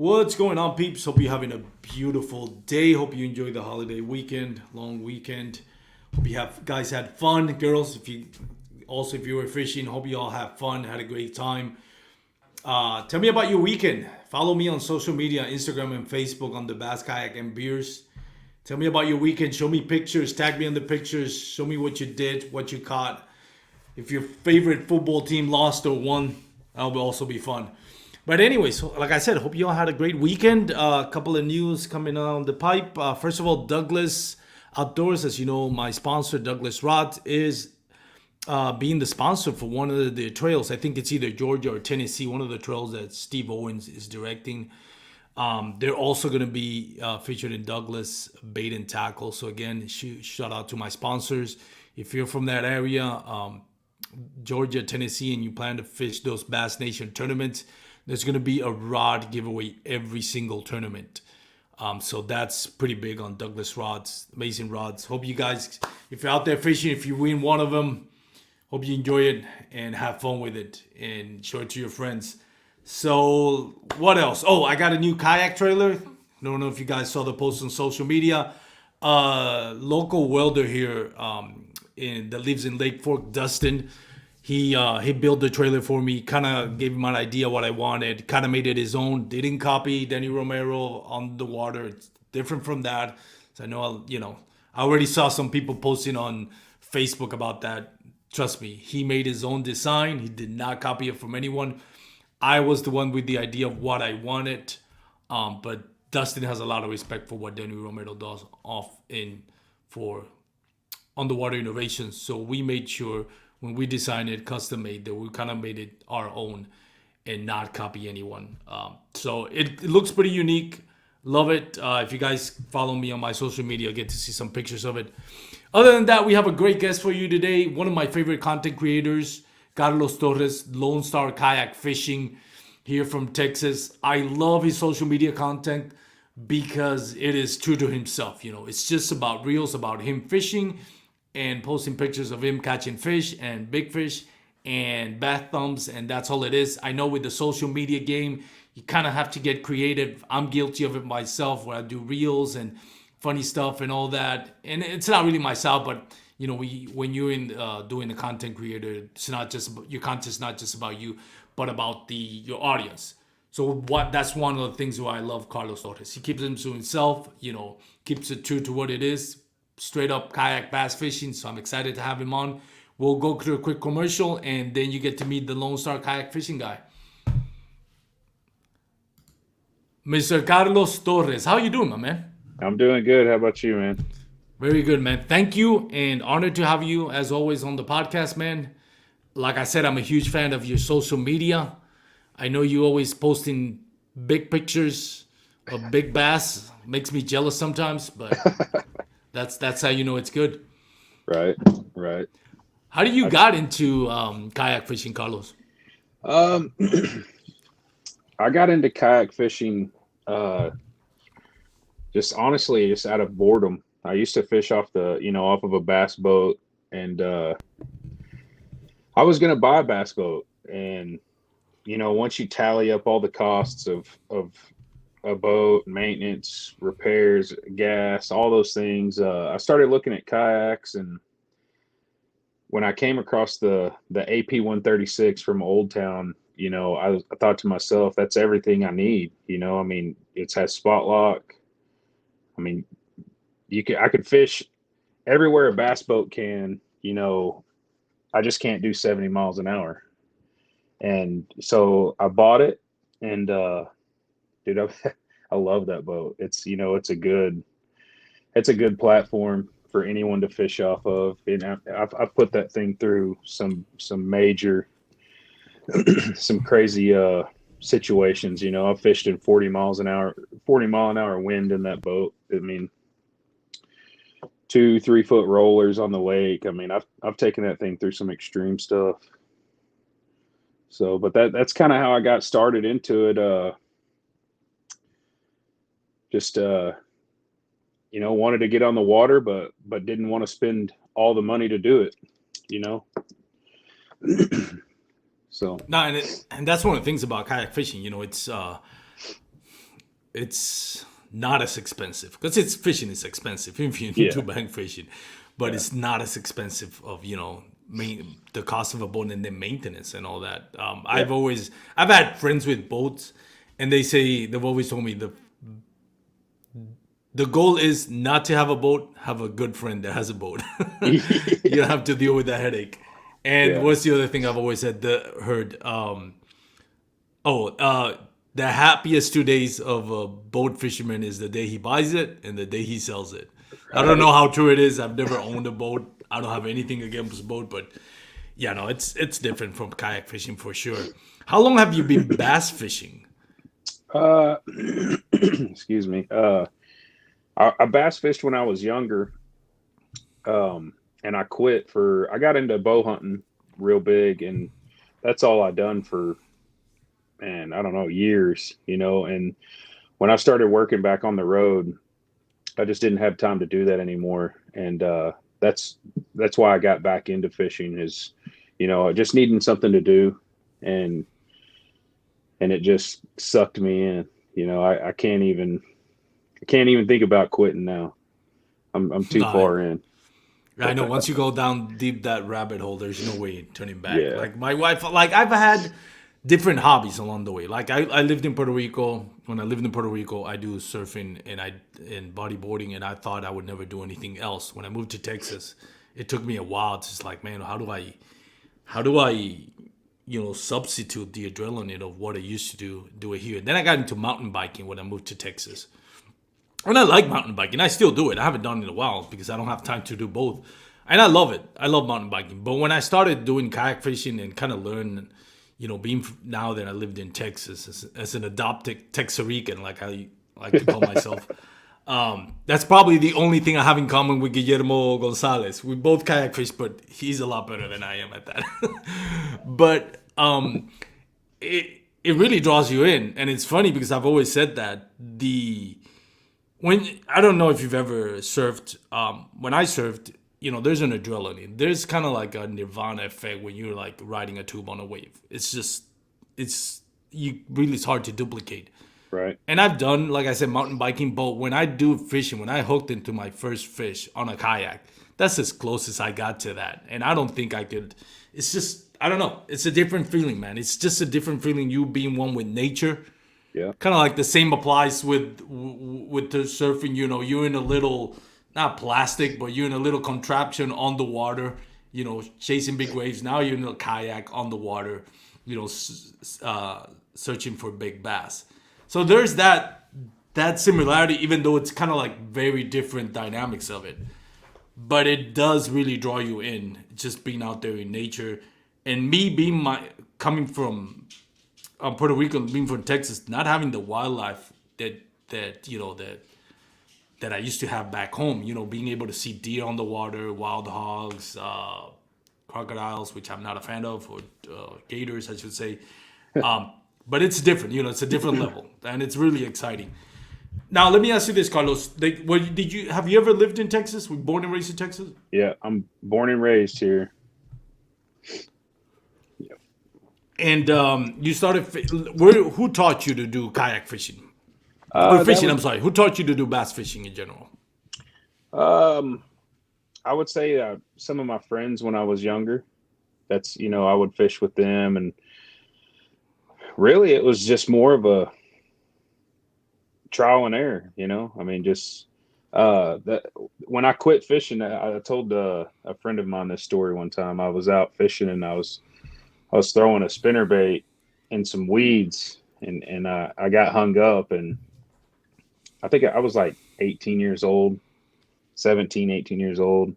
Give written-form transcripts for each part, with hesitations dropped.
What's going on, peeps? Hope you're having a beautiful day. Hope you enjoy the holiday weekend, long weekend. Hope you have guys had fun, girls. If you were fishing, hope you all have fun, had a great time. Tell me about your weekend. Follow me on social media, Instagram and Facebook on the Bass Kayak and Beers. Tell me about your weekend. Show me pictures. Tag me on the pictures. Show me what you did, what you caught. If your favorite football team lost or won, that will also be fun. But anyways, like I said, hope you all had a great weekend. A couple of news coming on the pipe. First of all, Douglas Outdoors, as you know, my sponsor, Douglas Rod, is being the sponsor for one of the trails. I think it's either Georgia or Tennessee, one of the trails that Steve Owens is directing. They're also going to be featured in Douglas Bait and Tackle. So again, shout out to my sponsors. If you're from that area, Georgia, Tennessee, and you plan to fish those Bass Nation tournaments, there's going to be a rod giveaway every single tournament. So that's pretty big on Douglas rods, amazing rods. Hope you guys, if you're out there fishing, if you win one of them, hope you enjoy it and have fun with it and show it to your friends. So what else? Oh, I got a new kayak trailer. Don't know if you guys saw the post on social media. Local welder here that lives in Lake Fork, Dustin. He built the trailer for me, kind of gave him an idea what I wanted, kind of made it his own. Didn't copy Danny Romero on the water. It's different from that. So I know, I already saw some people posting on Facebook about that. Trust me, he made his own design. He did not copy it from anyone. I was the one with the idea of what I wanted. But Dustin has a lot of respect for what Danny Romero does for underwater innovations. So we made sure when we designed it, custom made, that we kind of made it our own and not copy anyone. So it looks pretty unique. Love it. If you guys follow me on my social media, get to see some pictures of it. Other than that, we have a great guest for you today. One of my favorite content creators, Carlos Torres, Lonestar Kayak Fishing here from Texas. I love his social media content because it is true to himself. It's just about reels, about him fishing and posting pictures of him catching fish and big fish and bath thumbs, and that's all it is. I know with the social media game, you kind of have to get creative. I'm guilty of it myself, where I do reels and funny stuff and all that. And it's not really myself, but when you're in doing the content creator, it's not just about, your content's not just about you, but about your audience. So that's one of the things why I love Carlos Torres. He keeps it to himself, keeps it true to what it is. Straight up kayak bass fishing, so I'm excited to have him on. We'll go through a quick commercial, and then you get to meet the Lone Star kayak fishing guy, Mr. Carlos Torres. How you doing, my man? I'm doing good. How about you, man? Very good, man. Thank you, and honored to have you as always on the podcast, man. Like I said, I'm a huge fan of your social media. I know you always posting big pictures of big bass. Makes me jealous sometimes, but That's how you know it's good. Right, right. How do you got into kayak fishing, Carlos? Um, I got into kayak fishing uh, just honestly, just out of boredom. I used to fish off of a bass boat, and I was gonna buy a bass boat, and once you tally up all the costs of a boat, maintenance, repairs, gas, all those things. I started looking at kayaks, and when I came across the AP 136 from Old Town, I thought to myself, that's everything I need. I mean, it has spot lock. I mean, I could fish everywhere a bass boat can. I just can't do 70 miles an hour, and so I bought it, and dude, I love that boat. It's a good platform for anyone to fish off of. And I've put that thing through some major, some crazy situations. I've fished in 40 mile an hour wind in that boat. I mean, 2-3 foot rollers on the lake. I mean, I've taken that thing through some extreme stuff. So, but that's kind of how I got started into it. Just wanted to get on the water, but didn't want to spend all the money to do it. You know. So No, and that's one of the things about kayak fishing. It's it's not as expensive because it's fishing is expensive if you Yeah. do bank fishing, but Yeah. it's not as expensive of the cost of a boat and the maintenance and all that. Yeah. I've had friends with boats, and they've always told me the goal is not to have a boat, have a good friend that has a boat. You don't have to deal with the headache. And Yeah. what's the other thing I've always heard? The happiest 2 days of a boat fisherman is the day he buys it and the day he sells it. I don't Right. know how true it is. I've never owned a boat. I don't have anything against a boat, but yeah, no, it's different from kayak fishing for sure. How long have you been bass fishing? Uh, excuse me. I bass fished when I was younger, and I quit I got into bow hunting real big, and that's all I done for, man, I don't know, years, and when I started working back on the road, I just didn't have time to do that anymore. And that's why I got back into fishing is, just needing something to do, and it just sucked me in. I can't even think about quitting now. I'm too No, far in. I know once you go down deep that rabbit hole, there's no way turning back. Yeah. Like my wife, like I've had different hobbies along the way. Like I lived in Puerto Rico. When I lived in Puerto Rico, I do surfing and bodyboarding, and I thought I would never do anything else. When I moved to Texas, it took me a while. It's just like, man, how do I substitute the adrenaline of what I used to do it here. Then I got into mountain biking when I moved to Texas. And I like mountain biking. I still do it. I haven't done it in a while because I don't have time to do both. And I love it. I love mountain biking. But when I started doing kayak fishing and kind of learn, being now that I lived in Texas as an adopted Texarican, like I like to call myself, that's probably the only thing I have in common with Guillermo Gonzalez. We both kayak fish, but he's a lot better than I am at that. But it really draws you in. And it's funny because I've always said that when I don't know if you've ever surfed. When I surfed, there's an adrenaline. There's kind of like a nirvana effect when you're like riding a tube on a wave. It's hard to duplicate. Right. And I've done, like I said, mountain biking, but when I do fishing, when I hooked into my first fish on a kayak, that's as close as I got to that. And I don't think I could. It's just, I don't know. It's a different feeling, man. It's just a different feeling. You being one with nature. Yeah. Kind of like the same applies with the surfing. You're in a little, not plastic, but you're in a little contraption on the water. Chasing big waves. Now you're in a kayak on the water. Searching for big bass. So there's that similarity, even though it's kind of like very different dynamics of it. But it does really draw you in, just being out there in nature, and me being coming from Puerto Rico, being from Texas, not having the wildlife that I used to have back home. Being able to see deer on the water, wild hogs, crocodiles, which I'm not a fan of, or gators, I should say. But it's different. It's a different level, and it's really exciting. Now, let me ask you this, Carlos. Have you ever lived in Texas? Were you born and raised in Texas? Yeah. I'm born and raised here. Yeah. And you started. Who taught you to do kayak fishing? Or fishing, I'm sorry. Who taught you to do bass fishing in general? I would say some of my friends when I was younger. That's I would fish with them, and really it was just more of a trial and error. I mean, just that when I quit fishing, I told a friend of mine this story one time. I was out fishing and I was throwing a spinner bait in some weeds, and I got hung up, and I think I was like 18 years old, 17, 18 years old.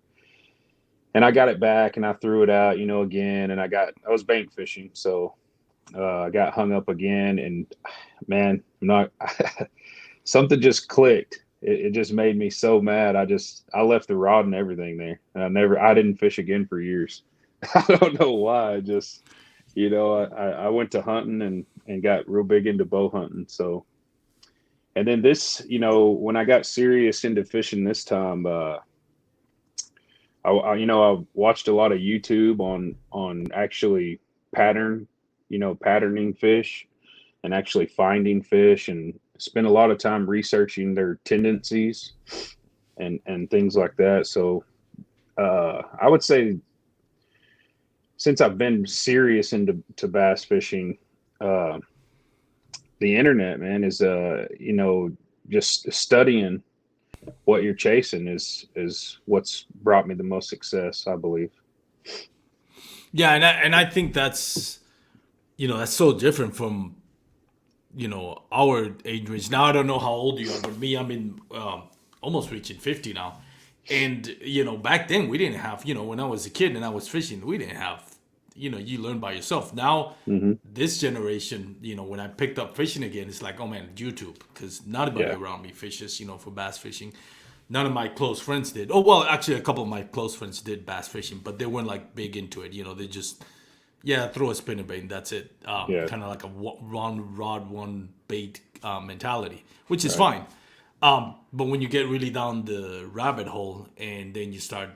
And I got it back and I threw it out, again. And I was bank fishing. So I got hung up again. And man, something just clicked. It just made me so mad. I left the rod and everything there. And I didn't fish again for years. I don't know why. I went to hunting and got real big into bow hunting. So, and then when I got serious into fishing this time, I watched a lot of YouTube on actually patterning fish and actually finding fish, and spend a lot of time researching their tendencies and things like that. So I would say since I've been serious into bass fishing, uh, the internet, man, is just studying what you're chasing is what's brought me the most success, I believe. Yeah, and I think that's that's so different from our age range. Now I don't know how old you are, but me, I'm in almost reaching 50 now. And back then we didn't have when I was a kid and I was fishing, we didn't have you learn by yourself. Now Mm-hmm. this generation, when I picked up fishing again, it's like, oh man, YouTube, because nobody Yeah. around me fishes for bass fishing. None of my close friends did. Oh well, actually a couple of my close friends did bass fishing, but they weren't like big into it. They just throw a spinnerbait and that's it. Yeah. Kind of like a one rod, one bait mentality, which is Right. fine. But when you get really down the rabbit hole and then you start,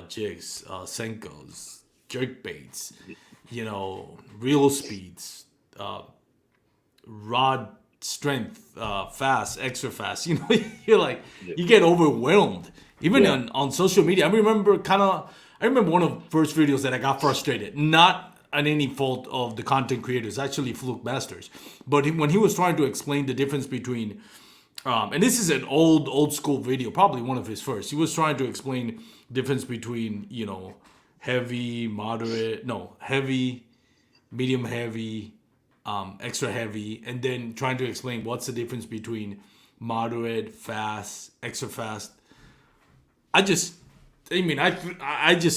jigs, senkos, jerk baits, reel speeds, rod strength, fast, extra fast, you're like, you get overwhelmed. Even Yeah. on social media, I remember one of the first videos that I got frustrated, not on any fault of the content creators, actually Fluke Masters. But when he was trying to explain the difference between and this is an old school video, probably one of his first. He was trying to explain difference between heavy, moderate, no heavy, medium heavy, extra heavy, and then trying to explain what's the difference between moderate, fast, extra fast. I just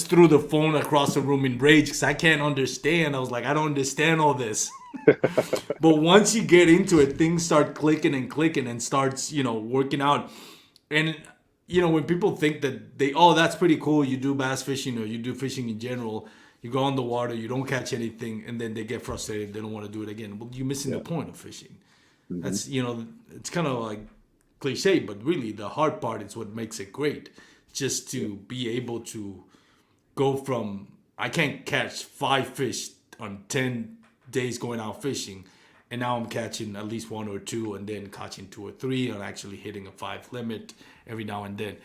threw the phone across the room in rage because I can't understand. I was like, I don't understand all this. But once you get into it, things start clicking and starts, working out. And, when people think that that's pretty cool. You do bass fishing or you do fishing in general. You go on the water, you don't catch anything, and then they get frustrated. They don't want to do it again. Well, you're missing Yeah. the point of fishing. Mm-hmm. That's, it's kind of like cliche, but really the hard part is what makes it great. Just to be able to go from, I can't catch 5 fish on 10 days going out fishing, and now I'm catching at least 1 or 2 and then catching 2 or 3 and actually hitting a 5 limit every now and then.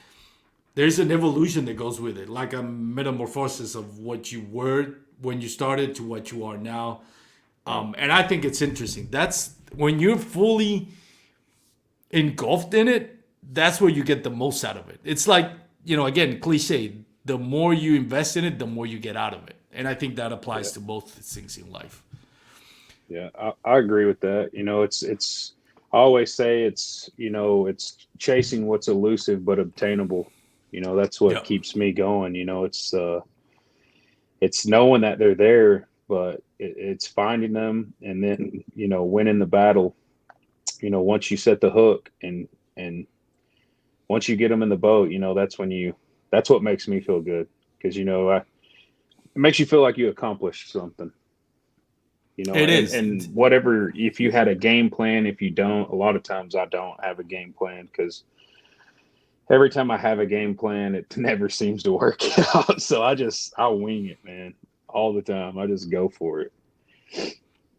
There's an evolution that goes with it, like a metamorphosis of what you were when you started to what you are now. And I think it's interesting. That's when you're fully engulfed in it, that's where you get the most out of it. It's like, again, cliche, the more you invest in it, the more you get out of it. And I think that applies to both things in life. Yeah, I agree with that. I always say it's chasing what's elusive but obtainable. That's what Yeah. keeps me going. It's knowing that they're there, but it's finding them and then, winning the battle. Once you set the hook and once you get them in the boat, that's what makes me feel good. Cause it makes you feel like you accomplished something. It is. And whatever, if you had a game plan, if you don't, a lot of times I don't have a game plan because every time I have a game plan, it never seems to work out. So I wing it, man, all the time. I just go for it.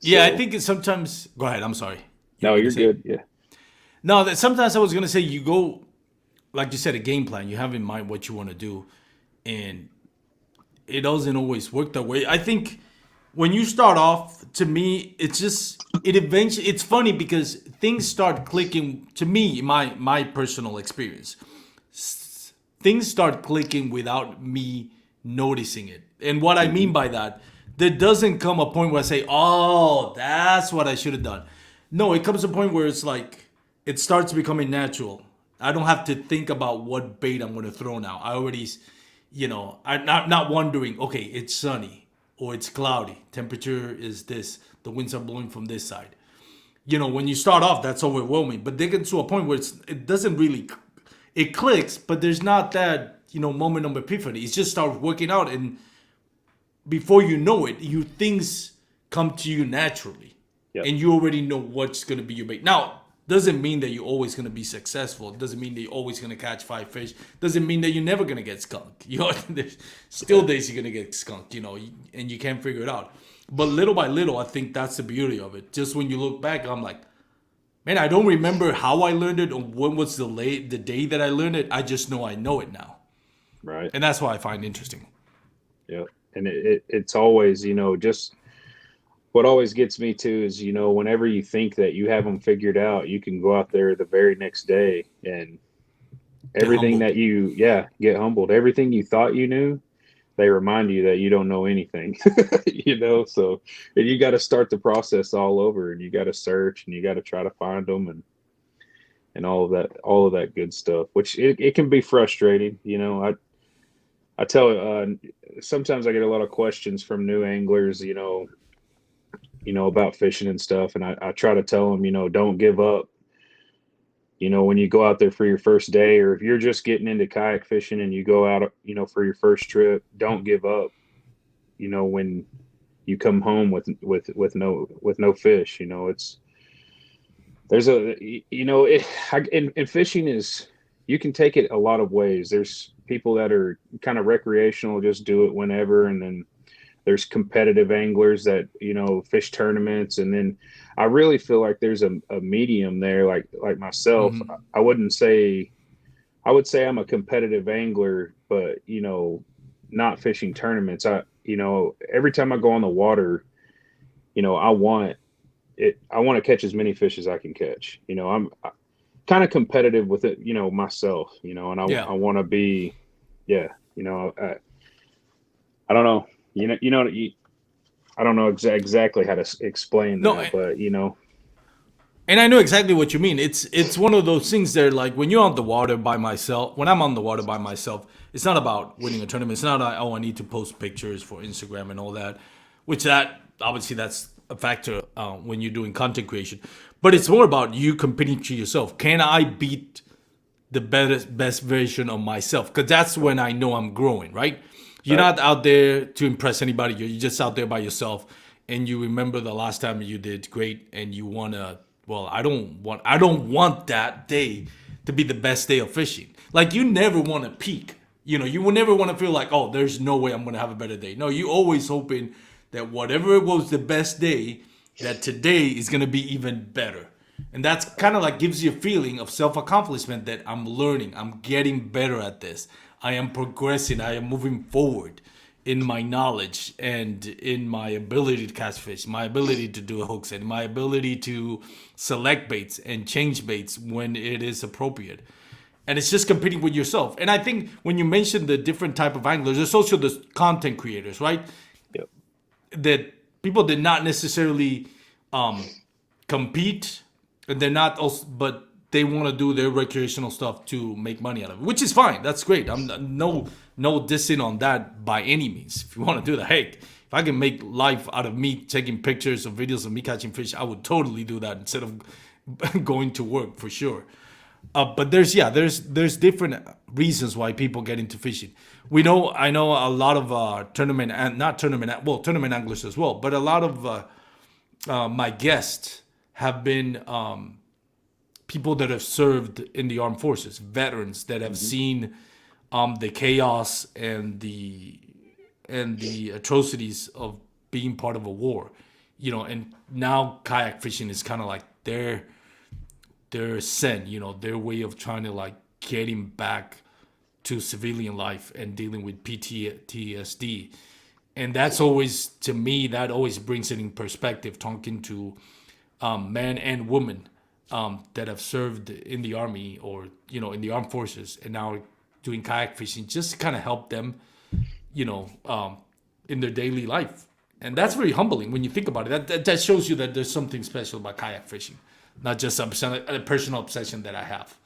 Yeah, I So- think it's sometimes. Go ahead. I'm sorry. No, were you're gonna say- good. Yeah. No, that sometimes I was gonna say you go, like you said, a game plan. You have in mind what you want to do, and it doesn't always work that way. I think when you start off, to me, it eventually. It's funny because things start clicking. To me, my personal experience, things start clicking without me noticing it. And what I mean by that, there doesn't come a point where I say, "Oh, that's what I should have done." No, it comes to a point where it's like it starts becoming natural. I don't have to think about what bait I'm going to throw now. I already, I'm not wondering. Okay, it's sunny or it's cloudy. Temperature is this. The winds are blowing from this side. When you start off, that's overwhelming. But they get to a point where it doesn't really, it clicks, but there's not that moment of epiphany. It just starts working out, and before you know it, things come to you naturally, Yep. and you already know what's going to be your bait. Now, doesn't mean that you're always going to be successful. Doesn't mean that you're always going to catch 5 fish. Doesn't mean that you're never going to get skunked. There's still days you're going to get skunked, and you can't figure it out. But little by little, I think that's the beauty of it. Just when you look back, I'm like, Man, I don't remember how I learned it or when was the day that I learned it. I just know I know it now. Right. And that's what I find interesting. Yeah. And it's always, just what always gets me too is, whenever you think that you have them figured out, you can go out there the very next day and Get everything humbled. that get humbled. Everything you thought you knew, they remind you that you don't know anything, so and you got to start the process all over and you got to search and you got to try to find them and all of that good stuff, which it can be frustrating. I tell sometimes I get a lot of questions from new anglers, about fishing and stuff. And I try to tell them, don't give up. When you go out there for your first day, or if you're just getting into kayak fishing and you go out, for your first trip, don't give up. When you come home with no fish, it's there's a and fishing is, you can take it a lot of ways. There's people that are kind of recreational, just do it whenever, and then there's competitive anglers that fish tournaments, and then I really feel like there's a medium there, like myself. Mm-hmm. I would say I'm a competitive angler, but not fishing tournaments. Every time I go on the water, I want to catch as many fish as I can catch. I'm kind of competitive with it, myself, and Yeah. I want to be, yeah, I don't know. I don't know exactly how to explain No, that, but and I know exactly what you mean. It's one of those things that, like, when you're on the water by myself, when I'm on the water by myself, it's not about winning a tournament. It's not like, oh, I need to post pictures for Instagram and all that, which that obviously that's a factor when you're doing content creation. But it's more about you competing to yourself. Can I beat the best version of myself? Because that's when I know I'm growing, right? You're right, not out there to impress anybody. You're just out there by yourself, and you remember the last time you did great, and you wanna. Well, I don't want that day to be the best day of fishing. Like, you never want to peak. You will never want to feel like, oh, there's no way I'm gonna have a better day. No, you always hoping that whatever was the best day, that today is gonna be even better. And that's kind of like gives you a feeling of self accomplishment that I'm learning, I'm getting better at this, I am progressing, I am moving forward in my knowledge and in my ability to catch fish, my ability to do hooks, and my ability to select baits and change baits when it is appropriate. And it's just competing with yourself. And I think when you mentioned the different type of anglers, there's also the content creators, right? yep, That people did not necessarily um, compete, and they're not also, but they want to do their recreational stuff to make money out of it, which is fine. That's great. I'm no dissing on that by any means. If you want to do that, hey, if I can make life out of me taking pictures or videos of me catching fish, I would totally do that instead of going to work, for sure. But there's different reasons why people get into fishing. I know a lot of tournament and not tournament well tournament anglers as well, but a lot of my guests have been people that have served in the armed forces, veterans that have hmm seen the chaos and the atrocities of being part of a war, and now kayak fishing is kind of like their sin, their way of trying to, like, getting back to civilian life and dealing with PTSD. And that's always, to me, that always brings it in perspective, talking to men and women that have served in the army or, in the armed forces and now doing kayak fishing, just to kind of help them, in their daily life. And that's right, very humbling when you think about it. That shows you that there's something special about kayak fishing, not just a personal obsession that I have.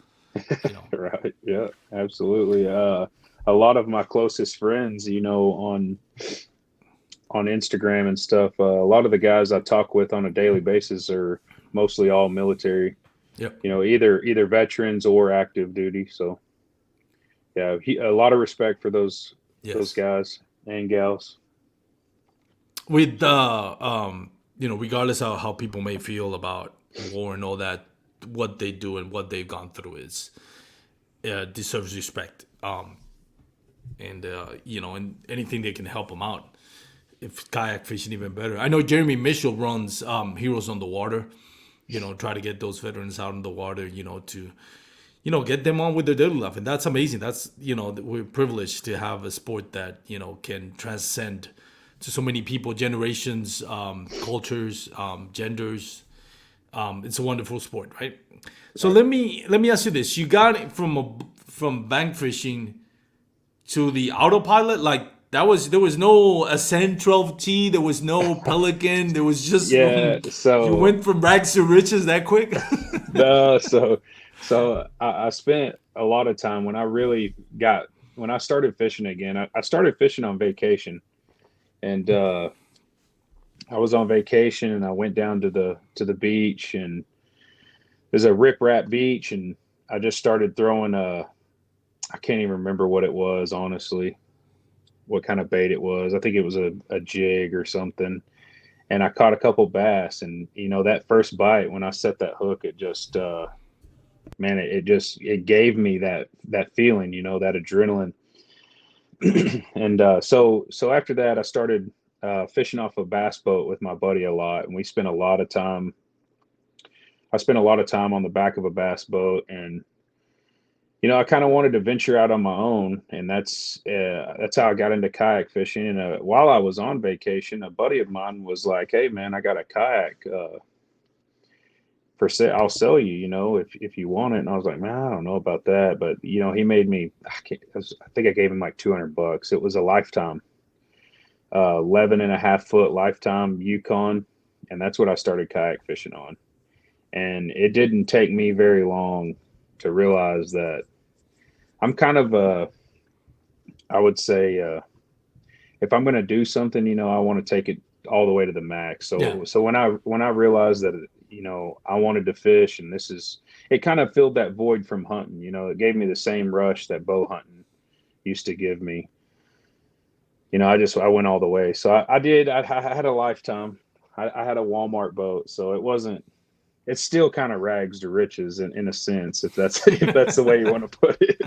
You know. right, yeah, absolutely. A lot of my closest friends, on Instagram and stuff, a lot of the guys I talk with on a daily basis are mostly all military. Yep. Either veterans or active duty. So yeah, a lot of respect for those Yes. guys and gals. With regardless of how people may feel about war and all that, what they do and what they've gone through is deserves respect. And anything they can help them out. If kayak fishing, even better. I know Jeremy Mitchell runs Heroes on the Water. try to get those veterans out in the water, to get them on with their daily life. And that's amazing. That's, we're privileged to have a sport that, can transcend to so many people, generations, cultures, genders. It's a wonderful sport, right? So let me ask you this. You got it from bank fishing to the autopilot, like there was no Ascent 12T, there was no Pelican, there was just Yeah. you So went from rags to riches that quick. no, so I spent a lot of time when I started fishing again. I started fishing on vacation, and I was on vacation, and I went down to the beach, and there's a riprap beach, and I just started throwing I can't even remember what it was, honestly, what kind of bait it was. I think it was a jig or something, and I caught a couple bass, and that first bite when I set that hook, it just man, it gave me that feeling, that adrenaline. And so after that, I started fishing off a bass boat with my buddy a lot, and we spent a lot of time. I spent a lot of time on the back of a bass boat, and I kind of wanted to venture out on my own, and that's how I got into kayak fishing. And while I was on vacation, a buddy of mine was like, "Hey, man, I got a kayak for sale. I'll sell you, if you want it." And I was like, "Man, I don't know about that," but he made me. I think I gave him like $200. It was a lifetime, 11 and a half foot lifetime Yukon, and that's what I started kayak fishing on. And it didn't take me very long to realize that I'm kind of I would say, if I'm going to do something, I want to take it all the way to the max. So Yeah. so when I realized that I wanted to fish, and it kind of filled that void from hunting. It gave me the same rush that bow hunting used to give me. I went all the way. So I did. I had a lifetime. I had a Walmart boat, so it wasn't. It's still kind of rags to riches in a sense, if that's the way you want to put it.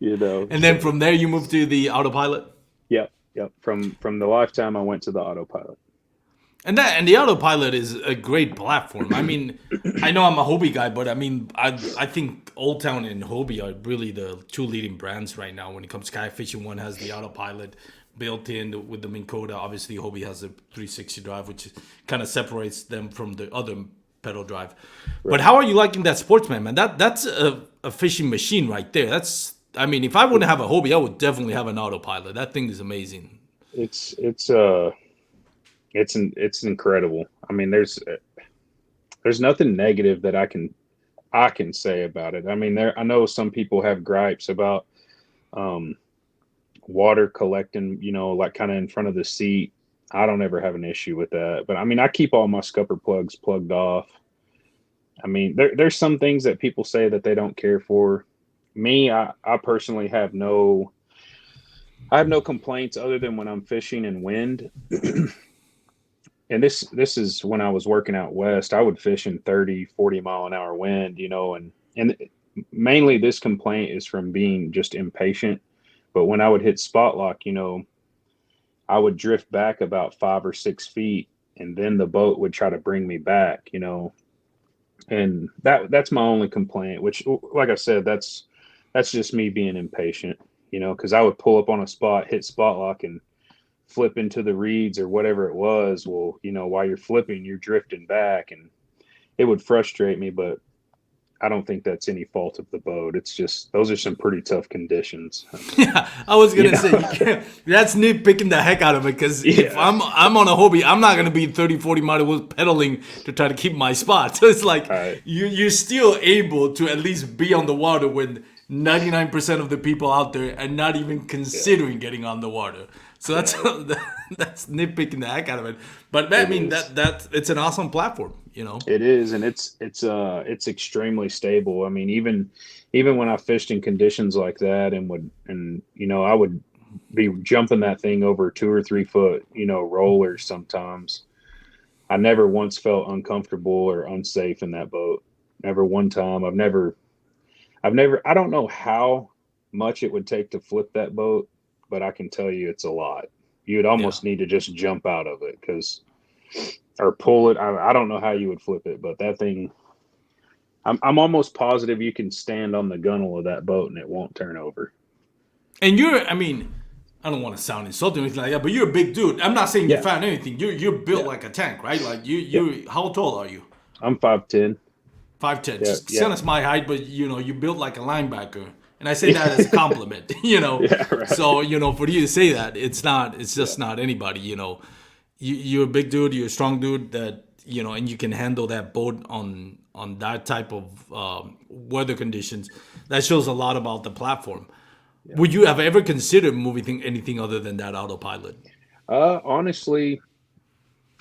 And then So from there you moved to the autopilot. yep. From the lifetime, I went to the autopilot. And the autopilot is a great platform. I mean, I know I'm a Hobie guy, but I mean, I think Old Town and Hobie are really the two leading brands right now when it comes to kayak fishing. One has the autopilot built in with the Minn Kota. Obviously, Hobie has a 360 drive, which kind of separates them from the other pedal drive. But how are you liking that Sportsman, man? That's a fishing machine right there. I mean, if I wouldn't have a Hobie, I would definitely have an autopilot. That thing is amazing. It's incredible. I mean, there's nothing negative that I can say about it. I mean, I know some people have gripes about water collecting, like kind of in front of the seat. I don't ever have an issue with that. But I mean, I keep all my scupper plugs plugged off. I mean, there's some things that people say that they don't care for. Me, I personally I have no complaints other than when I'm fishing in wind. And this is when I was working out west. I would fish in 30, 40 mile an hour wind, and mainly this complaint is from being just impatient. But when I would hit spot lock, I would drift back about 5 or 6 feet, and then the boat would try to bring me back, and that's my only complaint, which, like I said, that's just me being impatient, because I would pull up on a spot, hit spot lock, and flip into the reeds or whatever it was. Well, while you're flipping, you're drifting back, and it would frustrate me. But I don't think that's any fault of the boat. It's just those are some pretty tough conditions. Yeah, I was gonna say you can't. That's nitpicking the heck out of it, because if Yeah. I'm on a Hobie, I'm not gonna be 30, 40 miles pedaling to try to keep my spot. So it's like Right. you're still able to at least be on the water when 99% of the people out there are not even considering getting on the water. So that's that's nitpicking the heck out of it. But I mean that it's an awesome platform. It is, and it's extremely stable. I mean, even when I fished in conditions like that, and I would be jumping that thing over 2 or 3 foot, rollers sometimes. I never once felt uncomfortable or unsafe in that boat. Never one time. I don't know how much it would take to flip that boat, but I can tell you it's a lot. You'd Yeah. almost need to just jump out of it, because or pull it. I don't know how you would flip it, but that thing, I'm almost positive you can stand on the gunnel of that boat and it won't turn over. And I mean, I don't want to sound insulting or anything like that, but you're a big dude. I'm not saying you're Yeah, fat or anything. You're built yeah, like a tank, right? Like yeah. how tall are you? I'm 5'10". 5'10". Yeah, Just yeah, son is my height, but you built like a linebacker. And I say that as a compliment, yeah. Right. So, for you to say that, it's just not anybody. You're a big dude, you're a strong dude that, and you can handle that boat on that type of weather conditions. That shows a lot about the platform. Yeah. Would you have ever considered moving anything other than that autopilot? Honestly,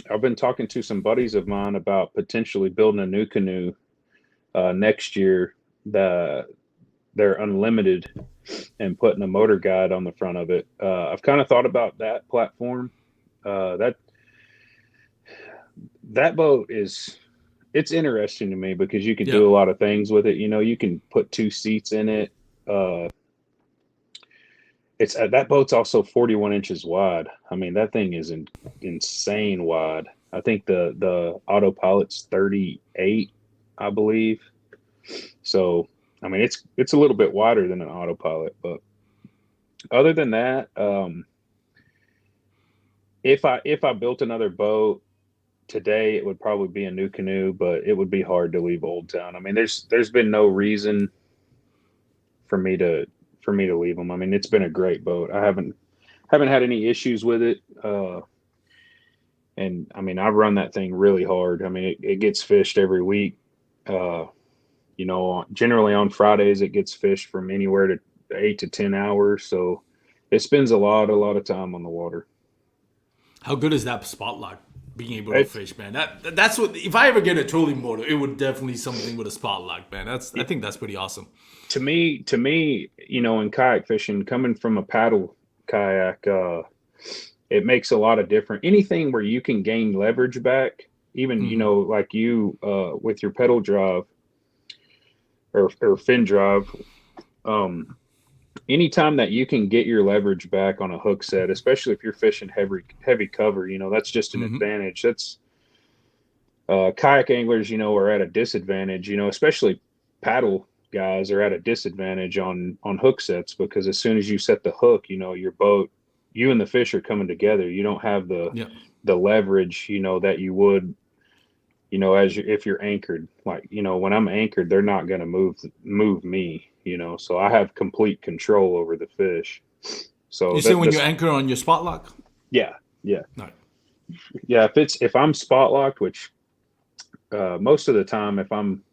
I've been talking to some buddies of mine about potentially building a new canoe next year. The They're unlimited and putting a motor guide on the front of it. I've kind of thought about that platform. That boat it's interesting to me because you could Yeah. do a lot of things with it. You can put two seats in it. Uh, it's that boat's also 41 inches wide. I mean, that thing is insane wide. I think the autopilot's 38, I believe. So, I mean, it's a little bit wider than an autopilot, but other than that, if I built another boat today, it would probably be a new canoe, but it would be hard to leave Old Town. I mean, there's been no reason for me to leave them. I mean, it's been a great boat. I haven't had any issues with it. And I mean, I run that thing really hard. I mean, it gets fished every week. Uh, generally on Fridays, it gets fished from anywhere to 8 to 10 hours. So it spends a lot of time on the water. How good is that spot lock? Being able to It's fish, man. That's what. If I ever get a trolling motor, it would definitely something with a spot lock, man. I it, think that's pretty awesome. to me, in kayak fishing, coming from a paddle kayak, it makes a lot of different. Anything where you can gain leverage back, even Hmm. like you with your pedal drive or fin drive. Um, Anytime that you can get your leverage back on a hook set, especially if you're fishing heavy cover, that's just an Hmm. advantage. That's kayak anglers, are at a disadvantage. Especially paddle guys are at a disadvantage on hook sets because as soon as you set the hook, your boat, you and the fish are coming together. You don't have Yeah. the leverage, that you would, as if you're anchored. Like, when I'm anchored, they're not going to move me. So I have complete control over the fish. So You say when you this, anchor on your spot lock? yeah, yeah, No. yeah. If I'm spot locked, which most of the time, if I'm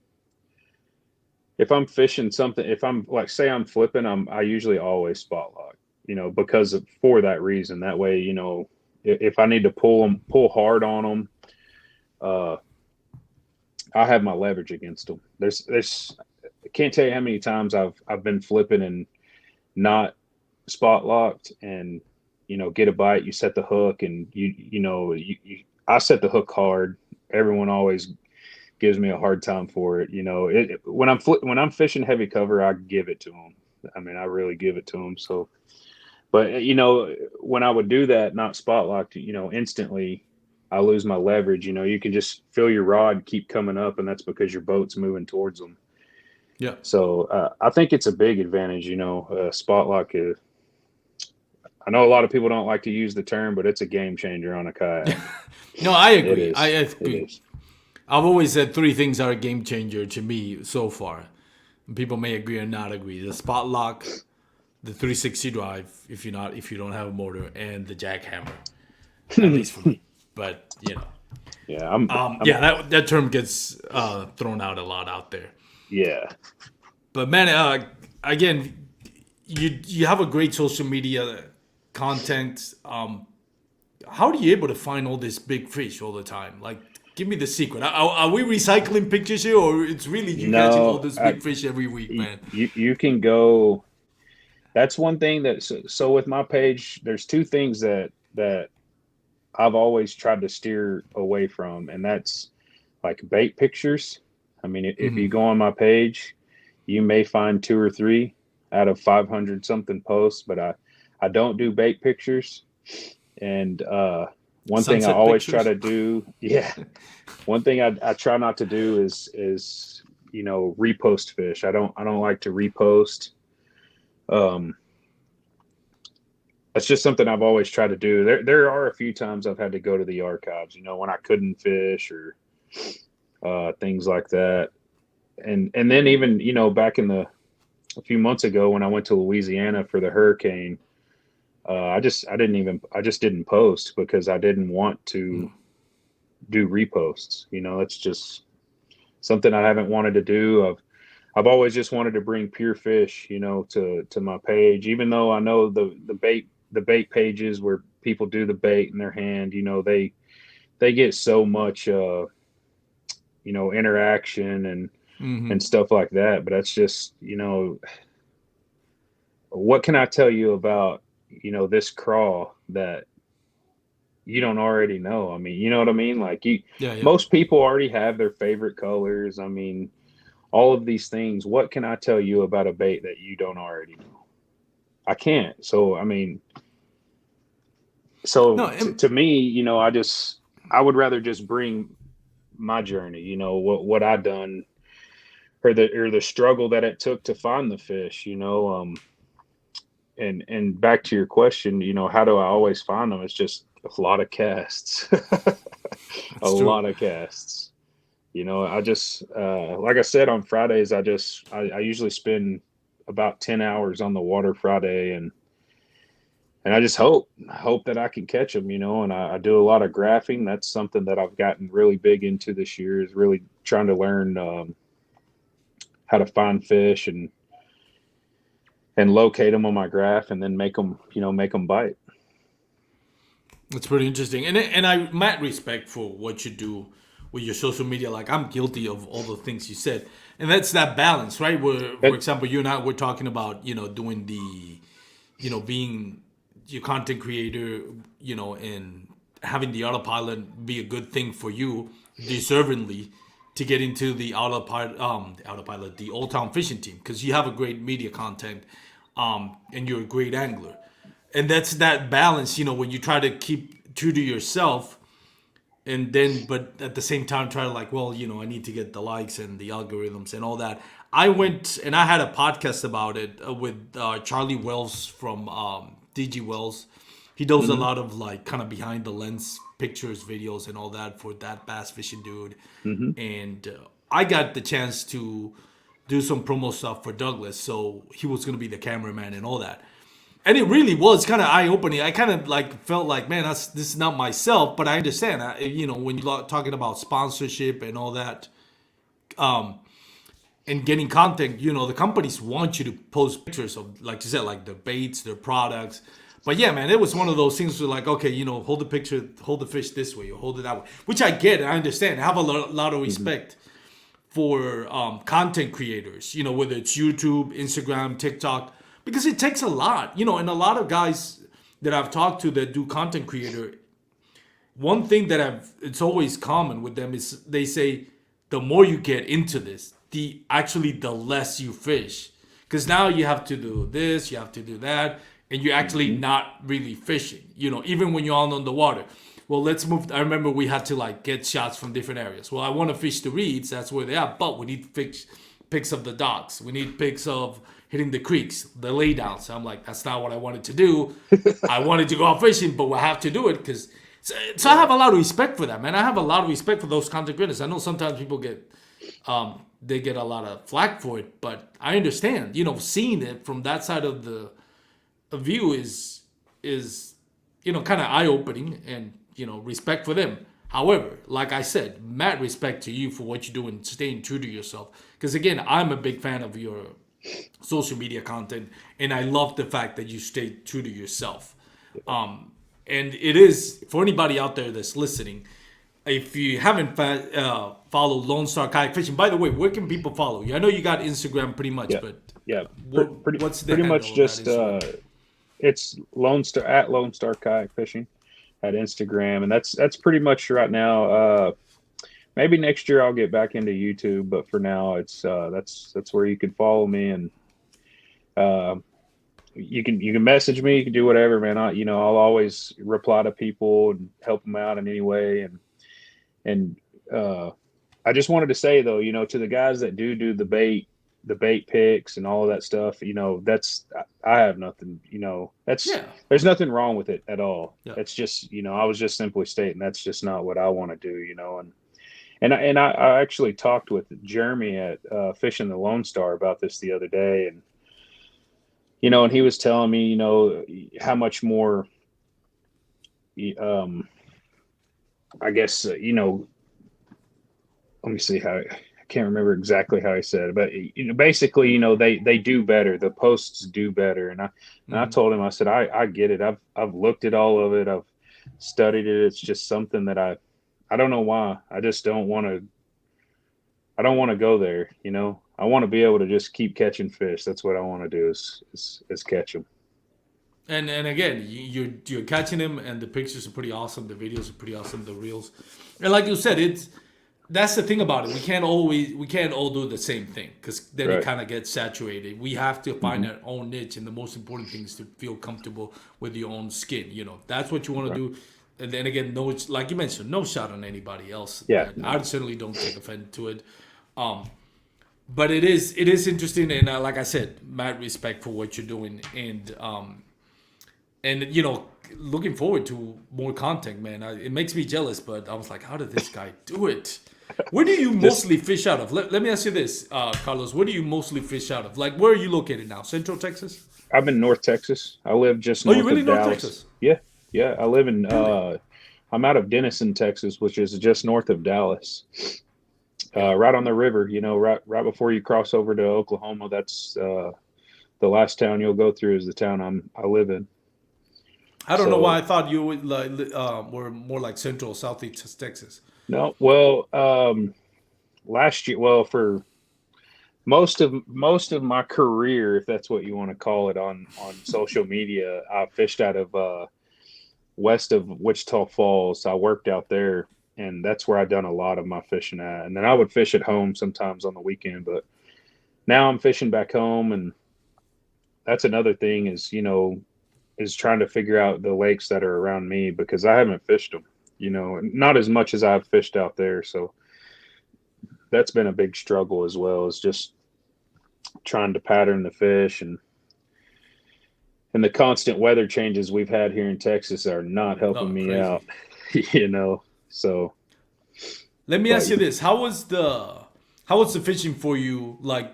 fishing something, if I'm like, say I'm flipping, I usually always spot lock, for that reason. That way, if I need to pull hard on them, uh, I have my leverage against them. I can't tell you how many times I've been flipping and not spot locked and, get a bite, you set the hook and I set the hook hard. Everyone always gives me a hard time for it. When I'm fishing heavy cover, I give it to them. I mean, I really give it to them. So, but when I would do that, not spot locked, instantly I lose my leverage. You can just feel your rod keep coming up, and that's because your boat's moving towards them. Yeah. So I think it's a big advantage. Spot lock. I know a lot of people don't like to use the term, but it's a game changer on a kayak. No, I It agree. I is. It agree. is. I've always said three things are a game changer to me so far. People may agree or not agree. The spot lock, the 360 drive, if you don't have a motor, and the jackhammer, at least for me. But Yeah. I'm. yeah, that term gets thrown out a lot out there. Yeah. But man, again, you have a great social media content. How are you able to find all this big fish all the time? Like, give me the secret. Are we recycling pictures here, or it's really you catching all No. this big fish every week, man? You can go. That's one thing so with my page, there's two things that I've always tried to steer away from, and that's like bait pictures. I mean, if you Hmm. go on my page, you may find two or three out of 500 something posts, but I don't do bait pictures. And One thing I Sunset always try pictures. to do, yeah. One thing I try not to do is repost fish. I don't like to repost. Um, that's just something I've always tried to do. There are a few times I've had to go to the archives, when I couldn't fish or things like that. And then even back in a few months ago when I went to Louisiana for the hurricane, I just didn't post because I didn't want to do reposts. It's just something I haven't wanted to do. I've always just wanted to bring pure fish, to my page, even though I know the bait pages where people do the bait in their hand, they get so much interaction and stuff like that. But that's just, what can I tell you about, this crawl that you don't already know? I mean, you know what I mean? Like Yeah, yeah. most people already have their favorite colors. I mean, all of these things. What can I tell you about a bait that you don't already know? I can't. So, I mean, No, to me, I would rather just bring my journey, what I done or the struggle that it took to find the fish, and back to your question, how do I always find them? It's just a lot of casts, a that's true. lot of casts. I just, like I said, on Fridays, I usually spend about 10 hours on the water Friday, and I just hope that I can catch them, and I do a lot of graphing. That's something that I've gotten really big into this year, is really trying to learn how to find fish and locate them on my graph and then make them bite. It's pretty interesting, and I mad respect for what you do with your social media. Like I'm guilty of all the things you said, and that's that balance, right? Where, for It, example, you and I we're talking about doing the being your content creator, and having the autopilot be a good thing for you, deservingly, to get into the Old Town Fishing Team because you have a great media content, and you're a great angler, and that's that balance, when you try to keep true to yourself, and then but at the same time try to like, well, I need to get the likes and the algorithms and all that. I went and I had a podcast about it with Charlie Wells from DG Wells. He does a mm-hmm, lot of like kind of behind the lens pictures, videos, and all that for that bass fishing dude. mm-hmm. And I got the chance to do some promo stuff for Douglas, so he was gonna be the cameraman and all that. And it really was kind of eye opening. I kind of like felt like, man, this is not myself, but I understand. When you're talking about sponsorship and all that, and getting content, the companies want you to post pictures of, like you said, like their baits, their products. But yeah, man, it was one of those things where like, okay, hold the picture, hold the fish this way, or hold it that way, which I get, I understand. I have a lot of Mm-hmm. respect for content creators, whether it's YouTube, Instagram, TikTok, because it takes a lot, and a lot of guys that I've talked to that do content creator, one thing that it's always common with them is they say the more you get into this, the less you fish, because now you have to do this, you have to do that, and you're actually Mm-hmm. not really fishing. Even when you're on the water. Well, let's move. I remember we had to like get shots from different areas. Well, I want to fish the reeds. That's where they are. But we need pics of the docks. We need pics of hitting the creeks, the laydowns. So I'm like, that's not what I wanted to do. I wanted to go out fishing, but we have to do it because. So I have a lot of respect for that, man. I have a lot of respect for those content creators. I know sometimes people they get a lot of flack for it, but I understand. Seeing it from that side of the view is kind of eye opening, and respect for them. However, like I said, mad respect to you for what you do and staying true to yourself. Because again, I'm a big fan of your social media content, and I love the fact that you stay true to yourself. And it is for anybody out there that's listening. If you haven't followed Lonestar Kayak Fishing, by the way, where can people follow you? I know you got Instagram pretty much, Yeah, but yeah. what's the Pretty much handle of that just Instagram? it's Lone Star Kayak Fishing at Instagram, and that's pretty much right now. Maybe next year I'll get back into YouTube, but for now it's that's where you can follow me, and uh, you can message me, you can do whatever, man. I'll always reply to people and help them out in any way. And uh, I just wanted to say though, to the guys that do the bait picks and all of that stuff, that's I have nothing, Yeah. there's nothing wrong with it at all. Yeah. It's just, I was just simply stating that's just not what I want to do, and I actually talked with Jeremy at Fishing the Lonestar about this the other day, and he was telling me, how much more, I guess, let me see how I can't remember exactly how he said it, but basically, they do better. The posts do better, and I told him, I said, I get it. I've looked at all of it. I've studied it. It's just something that I don't know why. I just don't want to. I don't want to go there. I want to be able to just keep catching fish. That's what I want to do is catch them. And again, you're catching them, and the pictures are pretty awesome. The videos are pretty awesome. The reels, and like you said, that's the thing about it. We can't all do the same thing, because then Right. it kind of gets saturated. We have to find our own niche, and the most important thing is to feel comfortable with your own skin. That's what you want to do. And then again, no, it's like you mentioned, no shot on anybody else. Yeah. I certainly don't take offense to it. But it is interesting, and like I said, mad respect for what you're doing, and looking forward to more content, man. It makes me jealous, but I was like, how did this guy do it? Where do you mostly fish out of? Let me ask you this, Carlos. Where do you mostly fish out of? Like, where are you located now? Central Texas? I'm in North Texas. I live just Oh, north you really of North Dallas. Texas? Yeah, yeah. I live in. Really? I'm out of Denison, Texas, which is just north of Dallas, right on the river. Right before you cross over to Oklahoma. That's the last town you'll go through is the town I live in. I don't know So why I thought you would were more like Central, Southeast Texas. no, well, last year, well, for most of my career, if that's what you want to call it, on social media, I fished out of west of Wichita Falls. I worked out there, and that's where I done a lot of my fishing at. And then I would fish at home sometimes on the weekend, but now I'm fishing back home, and that's another thing is trying to figure out the lakes that are around me because I haven't fished them, not as much as I've fished out there. So that's been a big struggle as well, is just trying to pattern the fish, and the constant weather changes we've had here in Texas are not helping No, me crazy. out, so, Let me but ask you this: how was the fishing for you? Like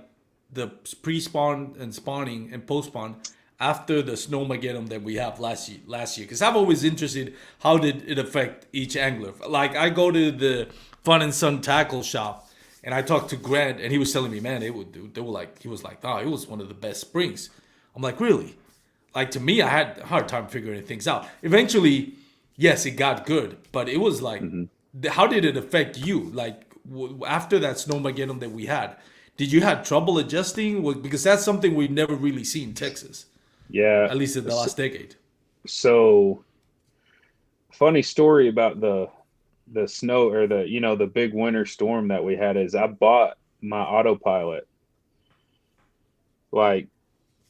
the pre-spawn and spawning and post-spawn after the snowmageddon that we have last year. Because I'm always interested, how did it affect each angler? Like I go to the Fun and Sun tackle shop, and I talked to Grant, and he was telling me, man, he was like, oh, it was one of the best springs. I'm like, really? Like to me, I had a hard time figuring things out. Eventually, yes, it got good, but it was like, how did it affect you? Like after that snowmageddon that we had, did you have trouble adjusting? Because that's something we've never really seen in Texas, yeah. at least in the last decade. So funny story about the snow, or the big winter storm that we had, is I bought my autopilot like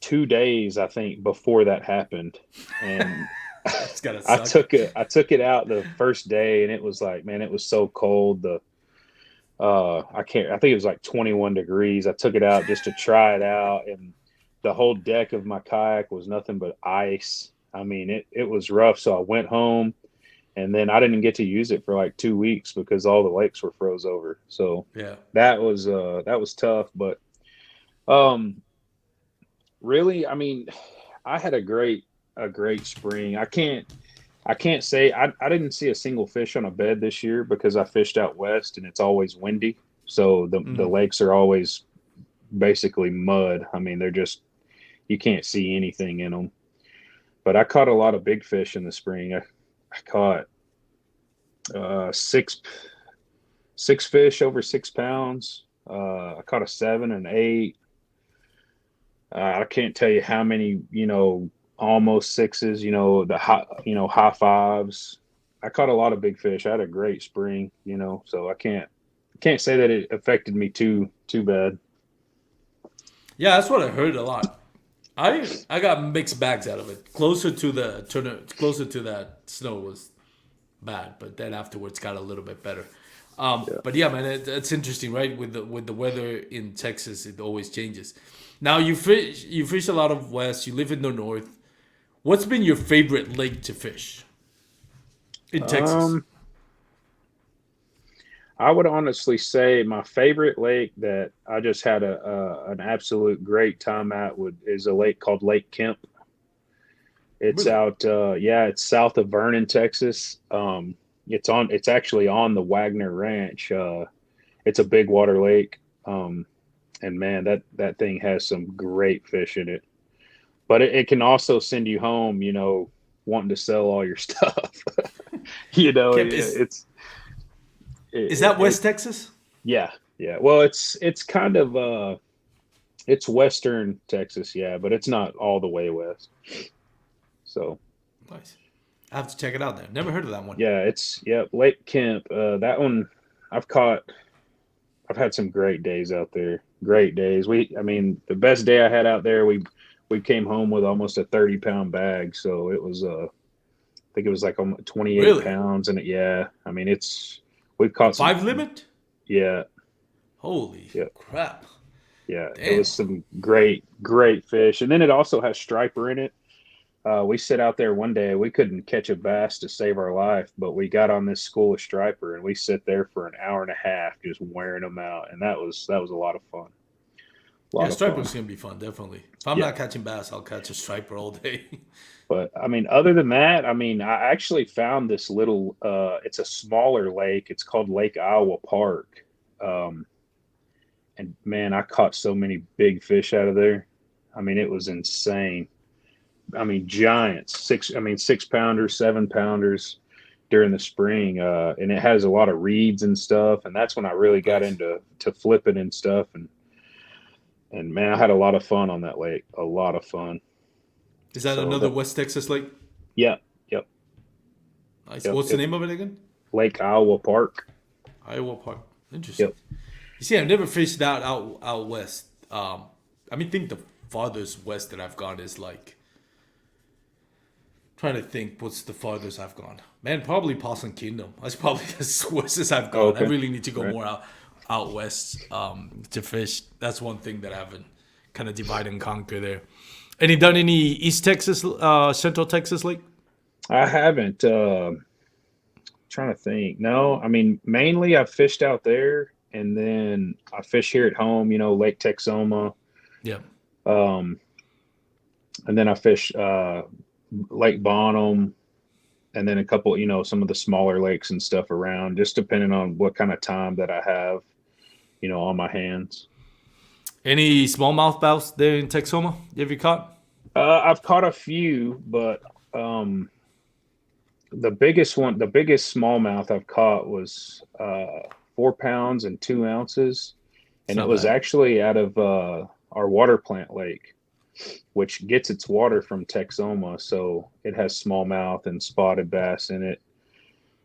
2 days, I think, before that happened. And It's gotta I suck. took it out the first day, and it was like, man, it was so cold. I think it was like 21 degrees. I took it out just to try it out, and the whole deck of my kayak was nothing but ice. I mean, it was rough. So I went home, and then I didn't get to use it for like 2 weeks because all the lakes were froze over. So Yeah. that was tough. But um, really, I mean, I had a great spring. I can't say I didn't see a single fish on a bed this year because I fished out west and it's always windy. So the Mhm. lakes are always basically mud. I mean, they're just, you can't see anything in them. But I caught a lot of big fish in the spring. I caught six fish over 6 pounds. I caught a 7 and 8. I can't tell you how many, almost sixes, high fives. I caught a lot of big fish. I had a great spring, so I can't say that it affected me too bad. Yeah, that's what I heard a lot. I got mixed bags out of it. Closer to that snow was bad, but then afterwards got a little bit better. But yeah, man, it's interesting, right? With the weather in Texas, it always changes. Now you fish a lot of west. You live in the north. What's been your favorite lake to fish in Texas? I would honestly say my favorite lake that I just had an absolute great time at is a lake called Lake Kemp. It's Really? out, it's south of Vernon, Texas. It's actually on the Wagner Ranch. It's a big water lake, and man, that thing has some great fish in it. But it can also send you home, wanting to sell all your stuff. Kip, is that It West Texas? yeah, yeah. Well, it's kind of it's western Texas, yeah, but it's not all the way west. So Nice. I have to check it out there. Never heard of that one. yeah, Lake Kemp. That one I've caught. I've had some great days out there. Great days. I mean, the best day I had out there, we came home with almost a 30-pound bag. So it was I think it was like almost 28 Really? pounds, and I mean, we've caught some. Five limit? Yeah, Holy yeah, crap. yeah. It Damn. was some great fish, and then it also has striper in it. We sit out there one day. We couldn't catch a bass to save our life, but we got on this school of striper, and we sit there for an hour and a half just wearing them out, and that was a lot of fun. A Yeah, lot of fun. striper's gonna be fun, definitely. If I'm Yeah, not catching bass, I'll catch a striper all day. but I mean, other than that, I mean, I actually found this little. It's a smaller lake. It's called Lake Iowa Park, um, and man, I caught so many big fish out of there. I mean, it was insane. I mean, giants, 6 pounders, 7 pounders during the spring. And it has a lot of reeds and stuff. And that's when I really got Nice. into flipping and stuff. And man, I had a lot of fun on that lake, a lot of fun. Is that So another West Texas lake? yeah, yep, Nice. yep, What's the yep. name of it again? Lake Iowa Park. Iowa Park. Interesting. Yep. You see, I've never fished that out west. I mean, think the farthest west that I've gone is like trying to think what's the farthest I've gone. Man, probably Possum Kingdom. That's probably as west as I've Oh, gone. I okay. really need to go Right. more out west to fish. That's one thing that I haven't kind of divide and conquer there. And you done any East Texas, Central Texas lake? I haven't. Trying to think. No, I mean, mainly I've fished out there, and then I fish here at home. Lake Texoma. Yeah. Um, and then I fish Lake Bonham, and then a couple, some of the smaller lakes and stuff around, just depending on what kind of time that I have, on my hands. Any smallmouth bass there in Texoma? Have you caught? I've caught a few, but um, the biggest smallmouth I've caught was 4 pounds and 2 ounces, It's and it not was bad. actually out of our water plant lake, which gets its water from Texoma. So it has smallmouth and spotted bass in it.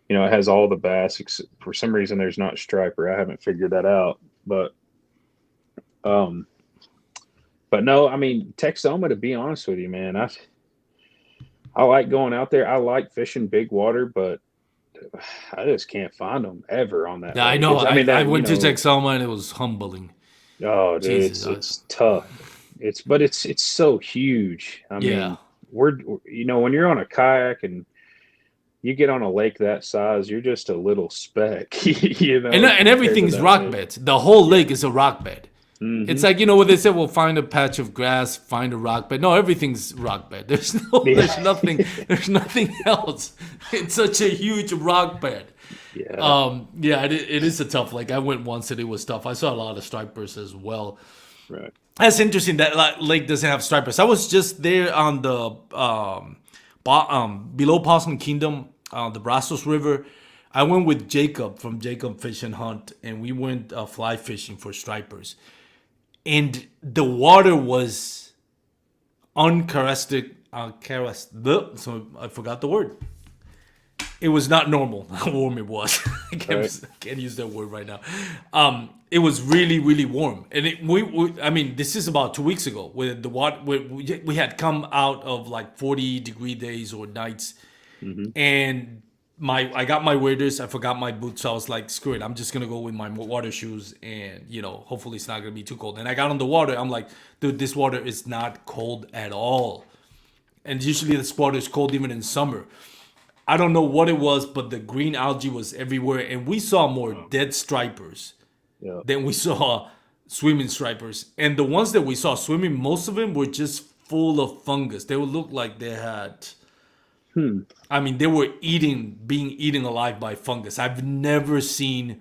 It has all the bass. For some reason, there's not striper. I haven't figured that out. Um, but no, I mean, Texoma, to be honest with you, man, I like going out there. I like fishing big water, but I just can't find them ever on that Yeah, I lake. know. I mean, I that, went to Texoma and it was humbling. oh, dude, Jesus. it's tough. But it's so huge. I Yeah. mean, when you're on a kayak and you get on a lake that size, you're just a little speck, And compared to everything's that rock lake. beds. The whole Yeah. lake is a rock bed. It's Hmm. like, what they said, well, find a patch of grass, find a rock bed. No, everything's rock bed. There's Yeah. nothing else. It's such a huge rock bed. Yeah. Yeah, it is a tough lake. I went once and it was tough. I saw a lot of stripers as well. Right. That's interesting that lake doesn't have stripers. I was just there on the below Possum Kingdom, the Brazos River. I went with Jacob from Jacob Fish and Hunt, and we went fly fishing for stripers. And the water was so I forgot the word. it was not normal how warm it was. I can't use that word right now. It was really, really warm, and I mean, this is about 2 weeks ago. With the water, we had come out of like 40-degree days or nights, and I got my waders. I forgot my boots. So I was like, screw it. I'm just gonna go with my water shoes, and hopefully it's not gonna be too cold. And I got on the water. I'm like, dude, this water is not cold at all. And usually this water is cold even in summer. I don't know what it was, but the green algae was everywhere, and we saw more dead stripers than we saw swimming stripers. And the ones that we saw swimming, most of them were just full of fungus. They would look like they had. I mean, they were being eaten alive by fungus. I've never seen